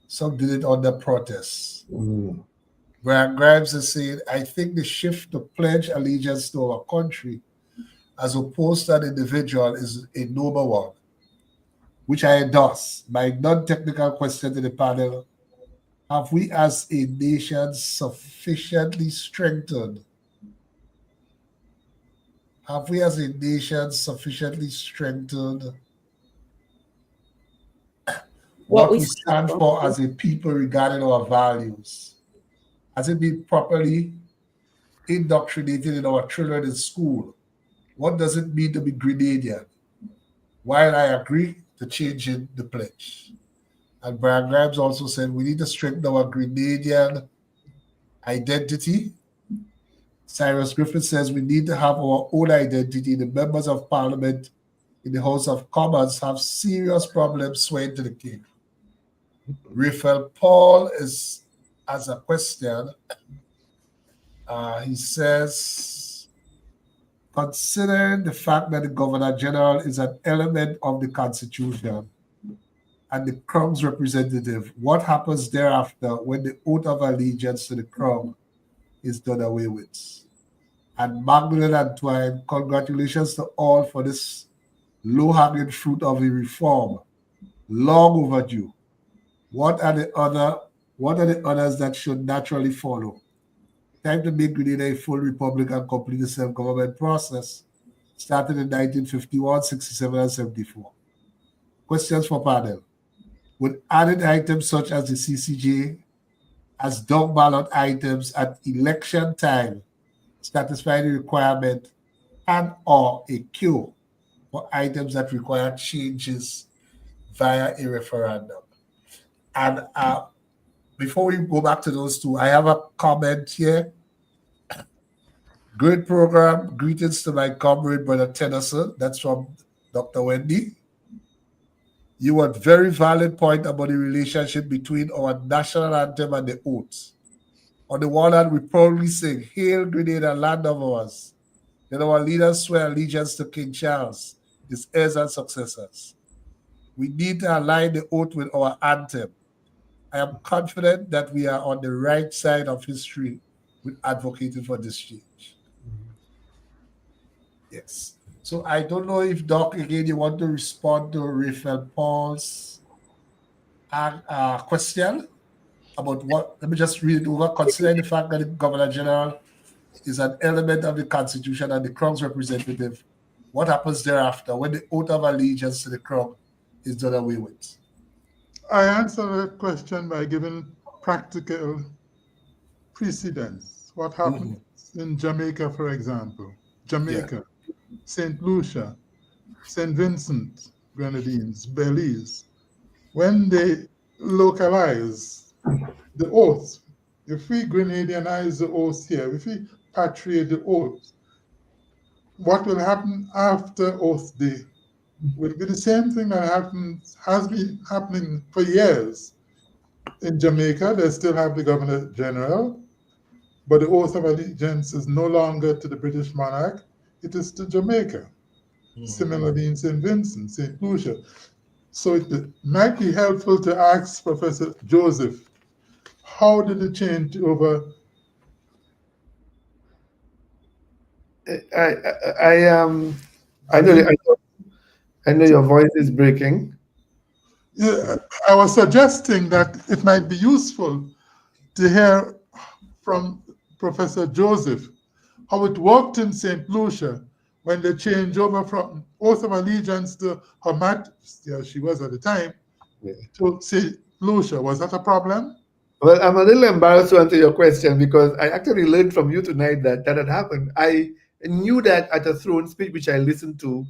Some did it under protest. Brian Grimes is saying, I think the shift to pledge allegiance to our country as opposed to an individual is a noble one, which I endorse. My non-technical question to the panel, have we as a nation sufficiently strengthened? Have we as a nation sufficiently strengthened what we stand for as a people regarding our values? Has it been properly indoctrinated in our children in school? What does it mean to be Grenadian? While I agree to changing the pledge. And Brian Grimes also said we need to strengthen our Grenadian identity. Cyrus Griffith says we need to have our own identity. The members of Parliament in the House of Commons have serious problems swearing to the king. Raphael Paul has a question. He says, considering the fact that the Governor General is an element of the Constitution and the Crown's representative, what happens thereafter when the oath of allegiance to the Crown is done away with? And Magdalene Antoine, congratulations to all for this low-hanging fruit of a reform, long overdue. What are the others that should naturally follow? Time to make Grenada a full republic and complete the self-government process started in 1951, 67, and 74. Questions for panel. Would added items such as the CCJ as dog ballot items at election time satisfy the requirement and or a cure for items that require changes via a referendum? And before we go back to those two, I have a comment here. Great program. Greetings to my comrade, Brother Tennyson. That's from Dr. Wendy. You had very valid point about the relationship between our national anthem and the oath. On the one hand, we proudly sing, Hail Grenada, land of ours. Then our leaders swear allegiance to King Charles, his heirs and successors. We need to align the oath with our anthem. I am confident that we are on the right side of history with advocating for this change. Yes. So I don't know if, Doc, again, you want to respond to Raphael Paul's question about what, let me just read it over. Considering the fact that the Governor General is an element of the Constitution and the Crown's representative, what happens thereafter when the oath of allegiance to the Crown is done away with? I answer that question by giving practical precedents. What happens in Jamaica, for example? Jamaica, St. Lucia, St. Vincent, Grenadians, Belize. When they localize the oath, if we Grenadianize the oath here, if we patriate the oath, what will happen after Oath Day will be the same thing that has been happening for years. In Jamaica, they still have the Governor General, but the oath of allegiance is no longer to the British monarch, it is to Jamaica. Similarly in St. Vincent, St. Lucia. So it might be helpful to ask Professor Joseph, how did it change over? I know your voice is breaking. Yeah, I was suggesting that it might be useful to hear from Professor Joseph how it worked in St. Lucia when they changed over from oath of allegiance to Hamat, yeah, she was at the time, to say Lucia. Was that a problem? Well, I'm a little embarrassed to answer your question because I actually learned from you tonight that had happened. I knew that at a throne speech, which I listened to,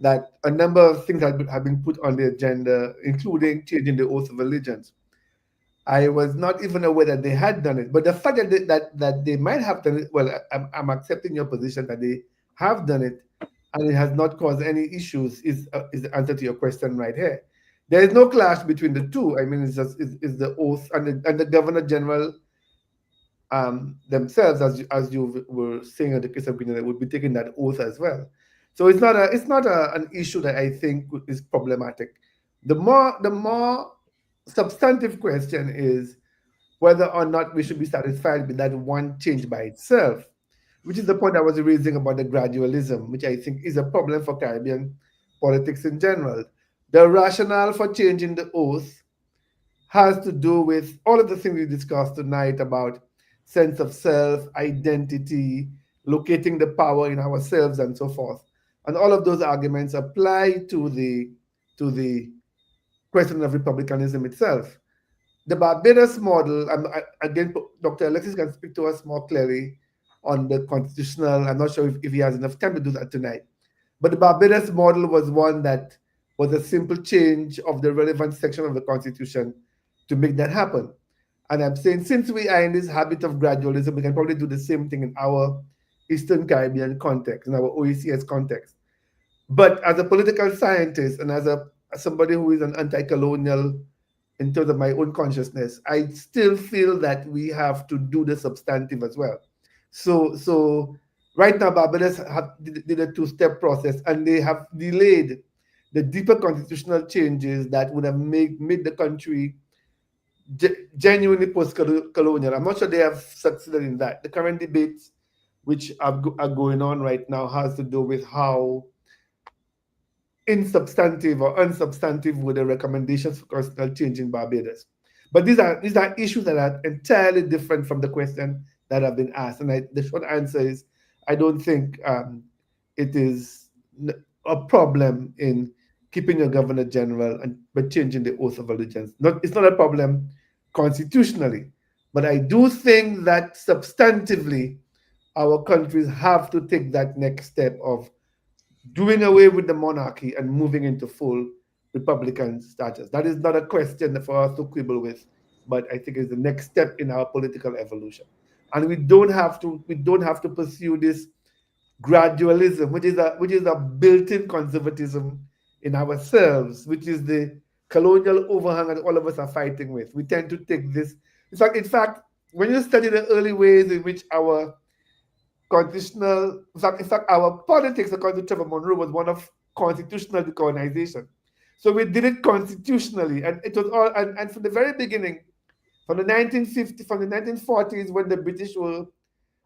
that a number of things have been put on the agenda, including changing the oath of allegiance. I was not even aware that they had done it. But the fact that they might have done it, well, I'm accepting your position that they have done it and it has not caused any issues is the answer to your question right here. There is no clash between the two. I mean, it's just is the oath and the Governor General themselves, as you were saying in the case of Grenada, would be taking that oath as well. So it's not an issue that I think is problematic. The more substantive question is whether or not we should be satisfied with that one change by itself, which is the point I was raising about the gradualism, which I think is a problem for Caribbean politics in general. The rationale for changing the oath has to do with all of the things we discussed tonight about sense of self, identity, locating the power in ourselves, and so forth. And all of those arguments apply to the question of republicanism itself. The Barbados model, again, Dr. Alexis can speak to us more clearly on the constitutional. I'm not sure if he has enough time to do that tonight. But the Barbados model was one that was a simple change of the relevant section of the Constitution to make that happen. And I'm saying, since we are in this habit of gradualism, we can probably do the same thing in our Eastern Caribbean context, in our OECS context. But as a political scientist and as somebody who is an anti-colonial in terms of my own consciousness, I still feel that we have to do the substantive as well. So right now, Barbados did a two-step process, and they have delayed the deeper constitutional changes that would have made the country genuinely post-colonial. I'm not sure they have succeeded in that. The current debates which are going on right now has to do with how insubstantive or unsubstantive were the recommendations for constitutional change in Barbados. But these are issues that are entirely different from the question that have been asked. And the short answer is, I don't think it is a problem in keeping your Governor General but changing the oath of allegiance. It's not a problem constitutionally, but I do think that substantively our countries have to take that next step of doing away with the monarchy and moving into full Republican status. That is not a question for us to quibble with, but I think it's the next step in our political evolution. And we don't have to pursue this gradualism, which is a built-in conservatism in ourselves, which is the colonial overhang that all of us are fighting with. We tend to take this. In fact, when you study the early ways in which our constitutional, in fact, our politics, according to Trevor Monroe, was one of constitutional decolonization. So we did it constitutionally, and it was all. And from the very beginning, from the 1940s, when the British were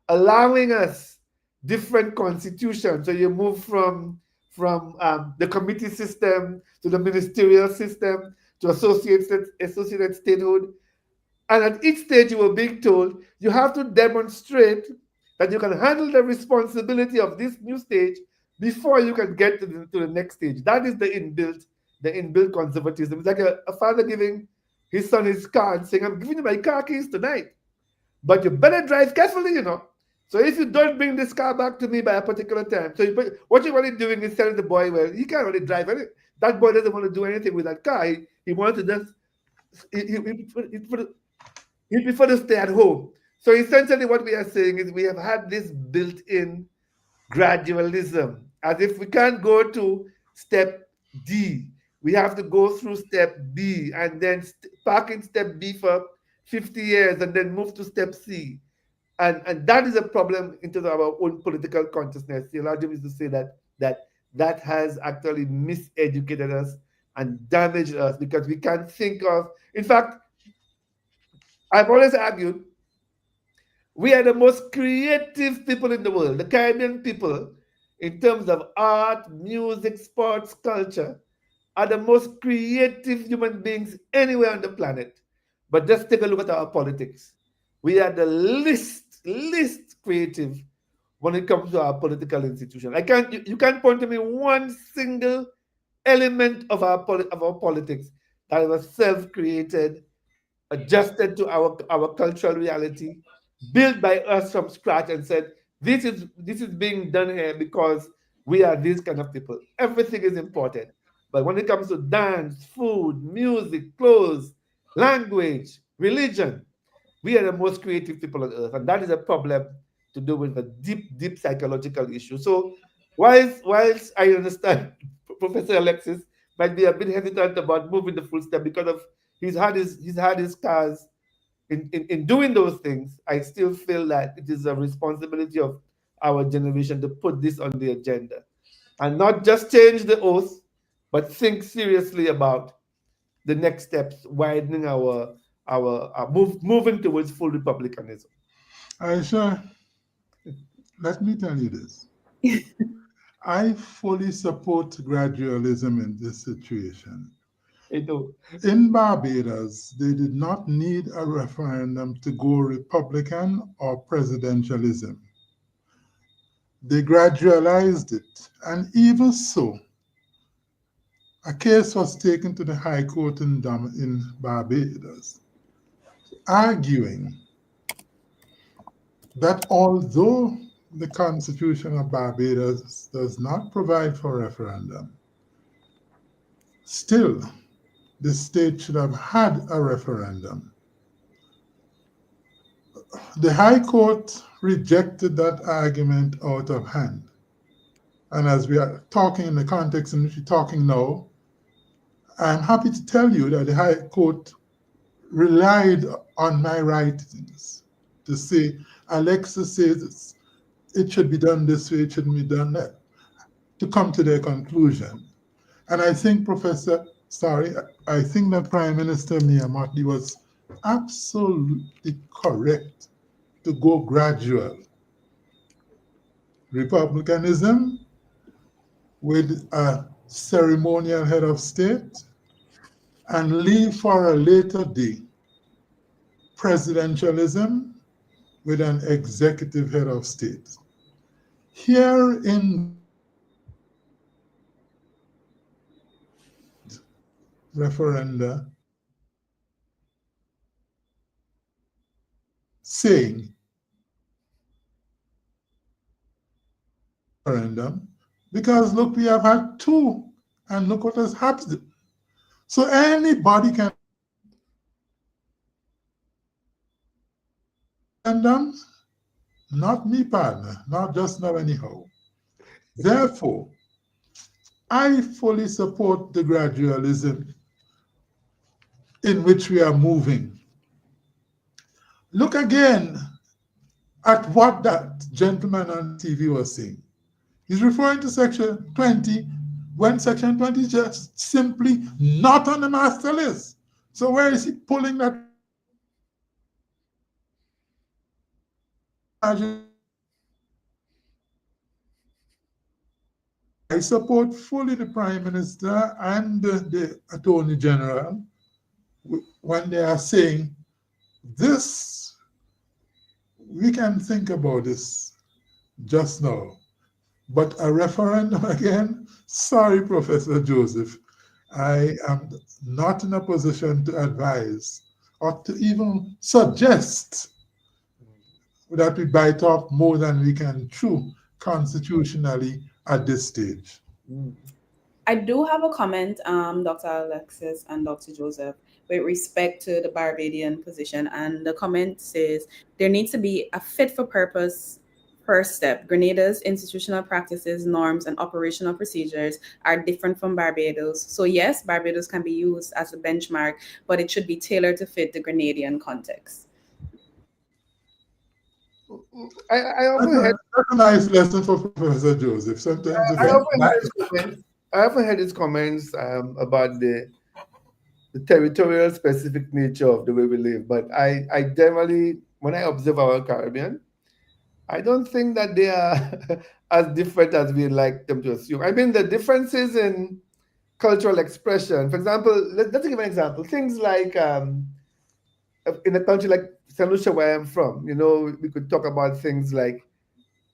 allowing us different constitutions, so you move from the committee system to the ministerial system to associated statehood, and at each stage you were being told you have to demonstrate that you can handle the responsibility of this new stage before you can get to the next stage. That is the inbuilt conservatism. It's like a father giving his son his car and saying, I'm giving you my car keys tonight, but you better drive carefully, So if you don't bring this car back to me by a particular time, what you're really doing is telling the boy, well, he can't really drive it. That boy doesn't want to do anything with that car. He wants to just, he prefer to stay at home. So essentially what we are saying is we have had this built-in gradualism, as if we can't go to step D. We have to go through step B and then park in step B for 50 years and then move to step C. And that is a problem in terms of our own political consciousness. The argument is to say that has actually miseducated us and damaged us because we can't think of, in fact, I've always argued we are the most creative people in the world. The Caribbean people, in terms of art, music, sports, culture, are the most creative human beings anywhere on the planet. But just take a look at our politics. We are the least creative when it comes to our political institution. You can't point to me one single element of our politics that was self-created, adjusted to our cultural reality, built by us from scratch, and said, this is being done here because we are these kind of people. Everything is important. But when it comes to dance, food, music, clothes, language, religion, we are the most creative people on earth. And that is a problem to do with a deep, deep psychological issue. So whilst I understand Professor Alexis might be a bit hesitant about moving the full step because of he's had his scars in doing those things, I still feel that it is a responsibility of our generation to put this on the agenda and not just change the oath, but think seriously about the next steps, widening moving towards full republicanism. Aisha, let me tell you this. I fully support gradualism in this situation. In Barbados, they did not need a referendum to go Republican or presidentialism. They gradualized it, and even so, a case was taken to the High Court in Barbados, arguing that although the Constitution of Barbados does not provide for referendum, still the state should have had a referendum. The High Court rejected that argument out of hand. And as we are talking in the context in which we're talking now, I'm happy to tell you that the High Court relied on my writings to say, Alexis says it should be done this way, it shouldn't be done that, to come to their conclusion. And I think I think that Prime Minister Mia Mottley was absolutely correct to go gradual. Republicanism with a ceremonial head of state and leave for a later day presidentialism with an executive head of state. Here in referenda saying referendum, because look, we have had two and look what has happened. So anybody can referendum, not me, partner, not just now anyhow. Therefore, I fully support the gradualism in which we are moving. Look again at what that gentleman on TV was saying. He's referring to Section 20, when Section 20 is just simply not on the master list. So where is he pulling that? I support fully the Prime Minister and the Attorney General when they are saying this, we can think about this just now. But a referendum again, sorry, Professor Joseph, I am not in a position to advise or to even suggest that we bite off more than we can chew constitutionally at this stage. I do have a comment, Dr. Alexis and Dr. Joseph, with respect to the Barbadian position. And the comment says there needs to be a fit for purpose first step. Grenada's institutional practices, norms, and operational procedures are different from Barbados. So yes, Barbados can be used as a benchmark, but it should be tailored to fit the Grenadian context. I often had That's a nice lesson for Professor Joseph. Sometimes I often had his comments about the territorial specific nature of the way we live. But I generally, when I observe our Caribbean, I don't think that they are as different as we like them to assume. I mean, the differences in cultural expression, for example, let's give an example. Things like in a country like St. Lucia, where I'm from, we could talk about things like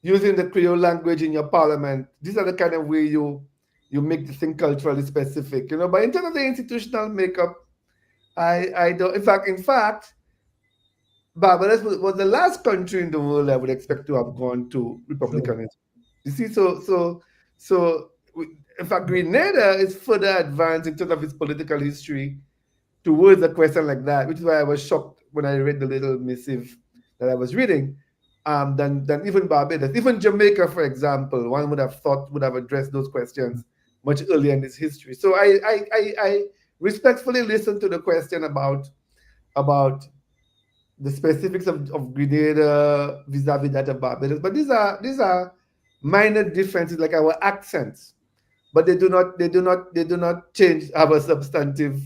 using the Creole language in your parliament. These are the kind of way you make the thing culturally specific, you know. But in terms of the institutional makeup, I don't. In fact, Barbados was the last country in the world I would expect to have gone to republicanism. You see, in fact, Grenada is further advanced in terms of its political history towards a question like that, which is why I was shocked when I read the little missive that I was reading. Than even Barbados, even Jamaica, for example, one would have thought would have addressed those questions much earlier in its history. So I respectfully listened to the question about the specifics of Grenada vis-a-vis that of Barbados, but these are minor differences, like our accents, but they do not change our substantive,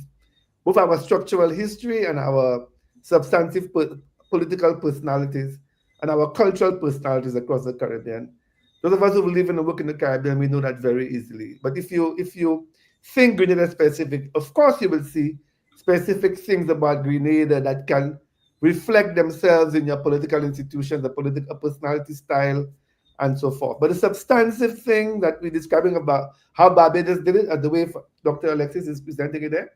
both our structural history and our substantive political personalities and our cultural personalities across the Caribbean. Those of us who live and work in the Caribbean, we know that very easily. But if you think Grenada specific, of course you will see specific things about Grenada that can reflect themselves in your political institutions, the political personality style, and so forth. But the substantive thing that we're describing about how Barbados did it, and the way Dr. Alexis is presenting it there,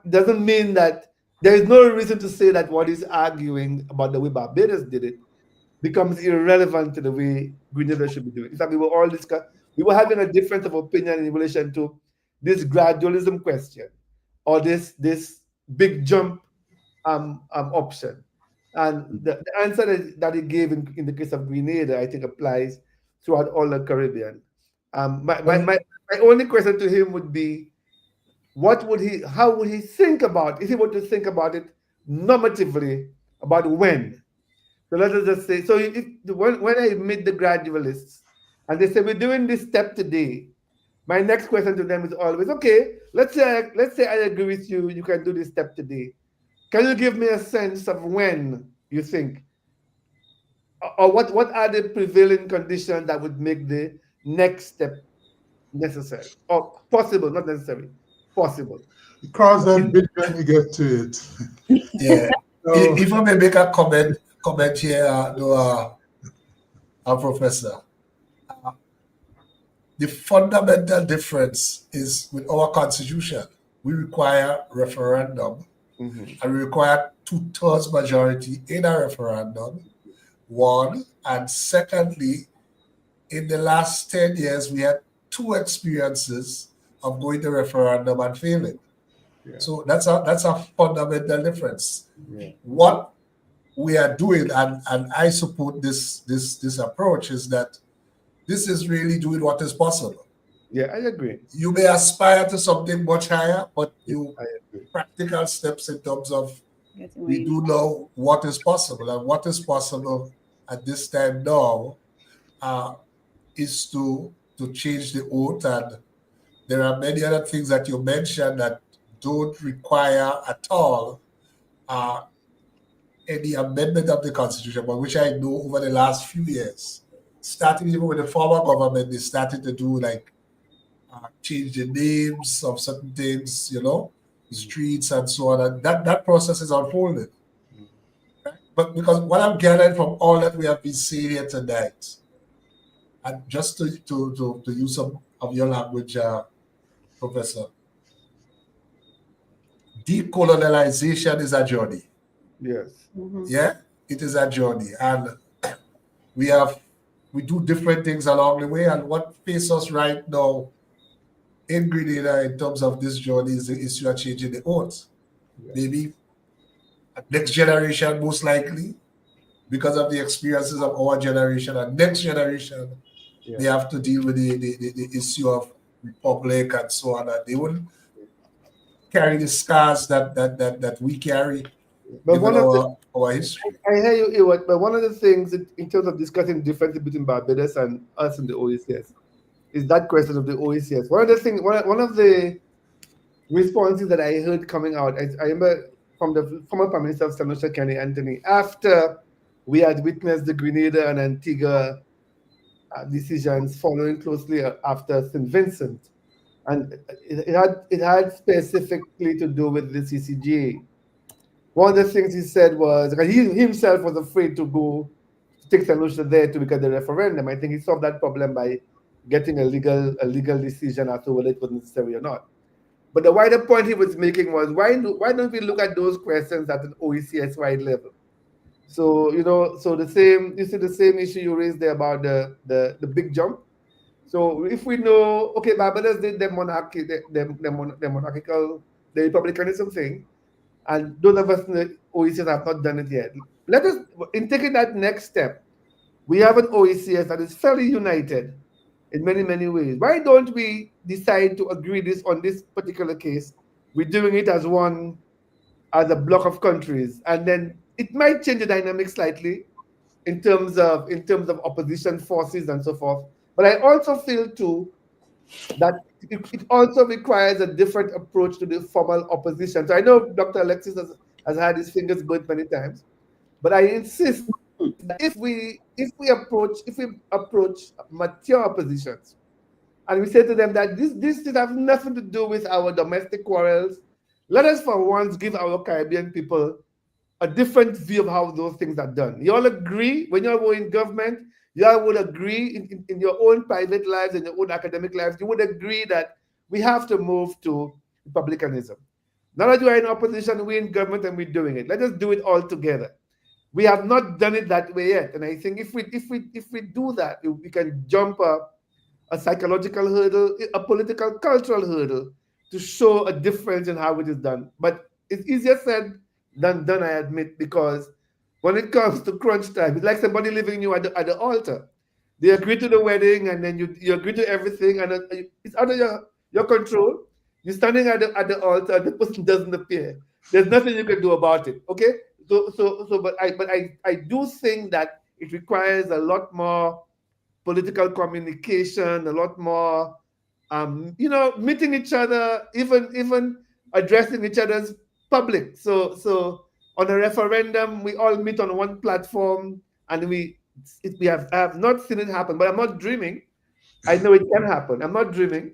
doesn't mean that there is no reason to say that what he's arguing about the way Barbados did it becomes irrelevant to the way Grenada should be doing it. In fact, we were having a difference of opinion in relation to this gradualism question or this big jump option. And the answer that he gave in the case of Grenada, I think, applies throughout all the Caribbean. My only question to him would be, how would he think about, if he were to think about it normatively, about when? So let us just say, so when I meet the gradualists and they say, we're doing this step today, my next question to them is always, okay, let's say I agree with you, you can do this step today. Can you give me a sense of when you think, or what are the prevailing conditions that would make the next step necessary or possible, not necessary, possible? Cross that bridge when you get to it. Yeah. So, If I may make a comment here, our professor. The fundamental difference is with our constitution. We require referendum, and we require 2/3 majority in a referendum, one. And secondly, in the last 10 years, we had 2 experiences of going to referendum and failing. Yeah. So that's a fundamental difference. Yeah. What we are doing, and I support this approach, is that this is really doing what is possible. Yeah, I agree. You may aspire to something much higher, but practical steps in terms of we do know what is possible, and what is possible at this time now is to change the oath, and there are many other things that you mentioned that don't require at all any amendment of the Constitution, but which I know over the last few years, starting even with the former government, they started to do like change the names of certain things, streets and so on, and that process is unfolding. But because what I'm gathering from all that we have been seeing here tonight, and just to use some of your language, Professor, decolonialization is a journey. Yes. Mm-hmm. Yeah, it is a journey, and we do different things along the way. And what faces us right now in Grenada in terms of this journey is the issue of changing the oath. Yeah. Maybe next generation, most likely, because of the experiences of our generation and next generation, they have to deal with the issue of republic and so on, and they will carry the scars that we carry. But our history. I hear you, Ewart, but one of the things in terms of discussing the difference between Barbados and us in the OECS is that question of the OECS. One of the responses that I heard coming out, I remember from the former Prime Minister of St. Lucia, Kenny Anthony, after we had witnessed the Grenada and Antigua decisions following closely after St. Vincent, and it had specifically to do with the CCJ. One of the things he said was, he himself was afraid to go take St. Lucia there to look at the referendum. I think he solved that problem by getting a legal decision as to whether it was necessary or not. But the wider point he was making was, why don't we look at those questions at an OECS-wide level? So, you see the same issue you raised there about the big jump. So if we know, okay, Barbados did the monarchical, the republicanism thing, and those of us in the OECS have not done it yet. Let us, in taking that next step, we have an OECS that is fairly united in many, many ways. Why don't we decide to agree on this particular case? We're doing it as a block of countries, and then it might change the dynamic slightly in terms of opposition forces and so forth. But I also feel too that it also requires a different approach to the formal opposition. So I know Dr. Alexis has had his fingers burnt many times, but I insist that if we approach mature oppositions and we say to them that this has nothing to do with our domestic quarrels, let us for once give our Caribbean people a different view of how those things are done. You all agree, when you all were in government, you all would agree in your own private lives and your own academic lives, you would agree that we have to move to republicanism. Now that you are in opposition, we're in government and we're doing it. Let us do it all together. We have not done it that way yet. And I think if we do that, we can jump a psychological hurdle, a political, cultural hurdle to show a difference in how it is done. But it's easier said than done, I admit, because when it comes to crunch time, it's like somebody leaving you at the altar. They agree to the wedding, and then you agree to everything, and it's under your control. You're standing at the altar, and the person doesn't appear. There's nothing you can do about it. Okay, but I do think that it requires a lot more political communication, a lot more, meeting each other, even addressing each other's public. So on a referendum, we all meet on one platform, and I have not seen it happen, but I'm not dreaming. I know it can happen. I'm not dreaming.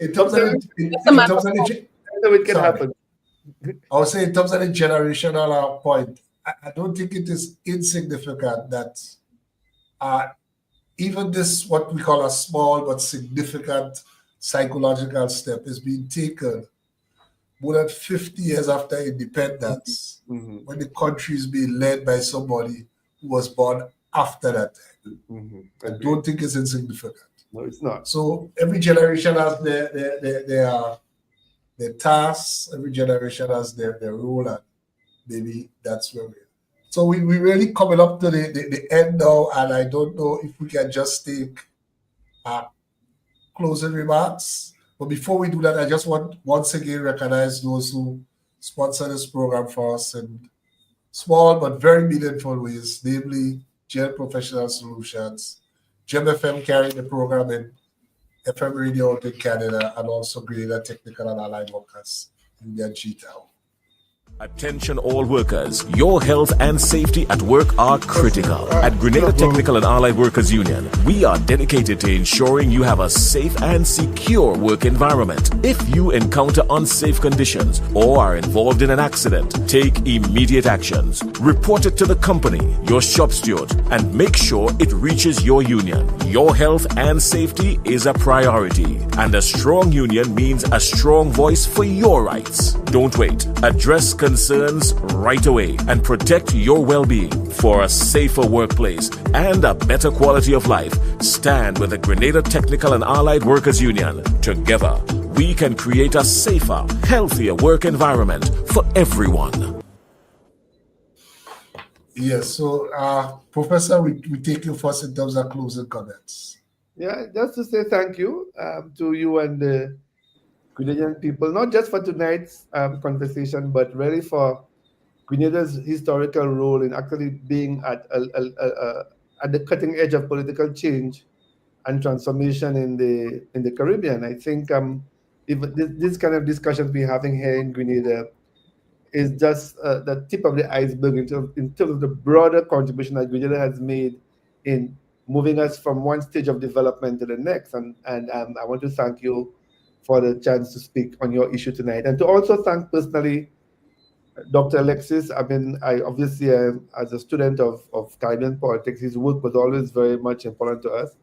In terms of I know it can happen. I would say in terms of the generational point, I don't think it is insignificant that even this, what we call a small but significant psychological step, is being taken more than 50 years after independence, when the country is being led by somebody who was born after that time. I don't think it's insignificant. No, it's not. So every generation has their tasks, every generation has their role, and maybe that's where we are. So we really coming up to the end now, and I don't know if we can just take closing remarks. But before we do that, I just want once again recognize those who sponsor this program for us in small but very meaningful ways, namely Jail Professional Solutions, GMFM carrying the program in FM radio out in Canada, and also Grenada Technical and Allied Workers in G-Town. Attention all workers, your health and safety at work are critical. At Grenada Technical and Allied Workers Union, we are dedicated to ensuring you have a safe and secure work environment. If you encounter unsafe conditions or are involved in an accident, take immediate actions. Report it to the company, your shop steward, and make sure it reaches your union. Your health and safety is a priority, and a strong union means a strong voice for your rights. Don't wait. Address concerns right away and protect your well-being. For a safer workplace and a better quality of life, stand with the Grenada Technical and Allied Workers Union. Together, we can create a safer, healthier work environment for everyone. Yes, so Professor, we take you first in terms of closing comments. Yeah, just to say thank you to you and the Grenadian people, not just for tonight's conversation, but really for Grenada's historical role in actually being at the cutting edge of political change and transformation in the Caribbean. I think even this kind of discussions we're having here in Grenada is just the tip of the iceberg in terms of the broader contribution that Grenada has made in moving us from one stage of development to the next. And I want to thank you for the chance to speak on your issue tonight, and to also thank personally Dr. Alexis, I mean, I obviously, as a student of Caribbean politics, his work was always very much important to us.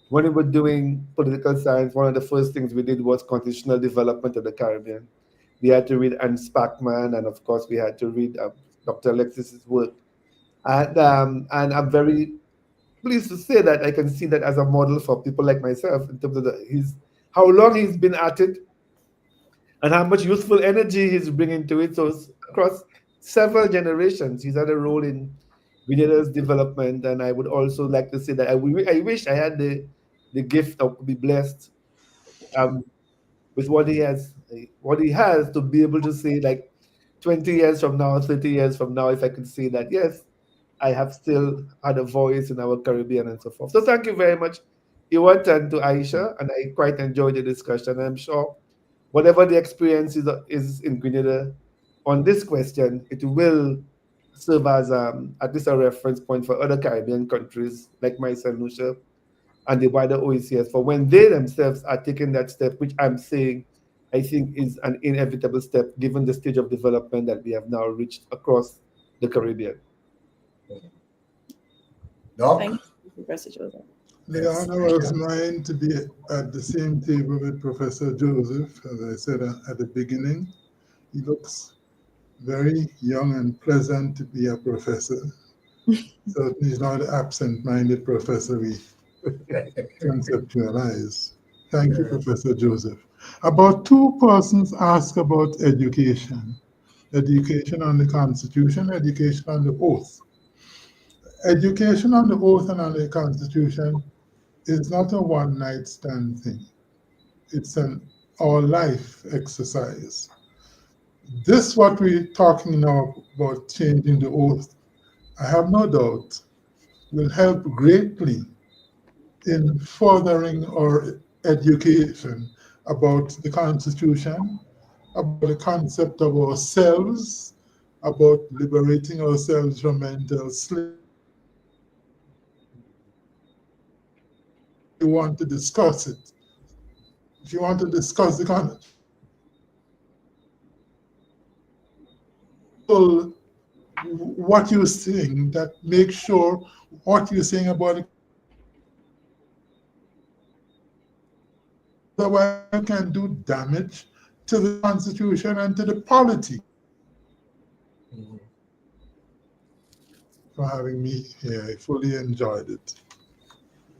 When we were doing political science, one of the first things we did was constitutional development of the Caribbean. We had to read Hans Spackman, and of course, we had to read Dr. Alexis's work. And I'm very pleased to say that I can see that as a model for people like myself in terms of how long he's been at it and how much youthful energy he's bringing to it. So across several generations, he's had a role in Grenada's development. And I would also like to say that I wish I had the gift of be blessed with what he has to be able to say, like 20 years from now, 30 years from now, if I could say that, yes, I have still had a voice in our Caribbean and so forth. So thank you very much, Ewart, and to Aisha, and I quite enjoyed the discussion. I'm sure whatever the experience is in Grenada on this question, it will serve as at least a reference point for other Caribbean countries like myself, Lucia, and the wider OECS for when they themselves are taking that step, which I'm saying I think is an inevitable step given the stage of development that we have now reached across the Caribbean. Doc? Thank you, Professor Joseph. The honor was mine to be at the same table with Professor Joseph. As I said at the beginning, he looks very young and pleasant to be a professor. Certainly he's not an absent-minded professor we conceptualize. Thank you, Professor Joseph. About 2 persons asked about education. Education on the Constitution, education on the oath. Education on the oath and on the Constitution is not a one-night stand thing. It's an all-life exercise. This, what we're talking now about changing the oath, I have no doubt, will help greatly in furthering our education about the Constitution, about the concept of ourselves, about liberating ourselves from mental slavery. You want to discuss it. If you want to discuss the concept, what you're saying, that make sure what you're saying about it, otherwise you can do damage to the Constitution and to the polity. For having me here, I fully enjoyed it.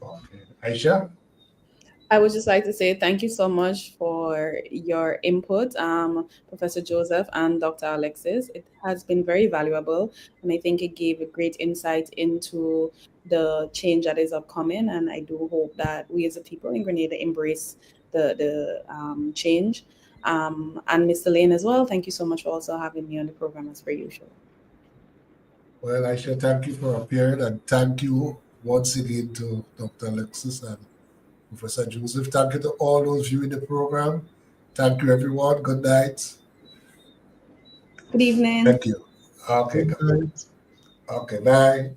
Okay. Aisha? I would just like to say thank you so much for your input, Professor Joseph and Dr. Alexis. It has been very valuable, and I think it gave a great insight into the change that is upcoming. And I do hope that we as a people in Grenada embrace the change. And Mr. Layne as well, thank you so much for also having me on the program as per usual. Well, Aisha, thank you for appearing, and thank you once again to Dr. Alexis and Professor Joseph. Thank you to all those viewing the program. Thank you, everyone. Good night. Good evening. Thank you. Okay. Good night. Okay, bye.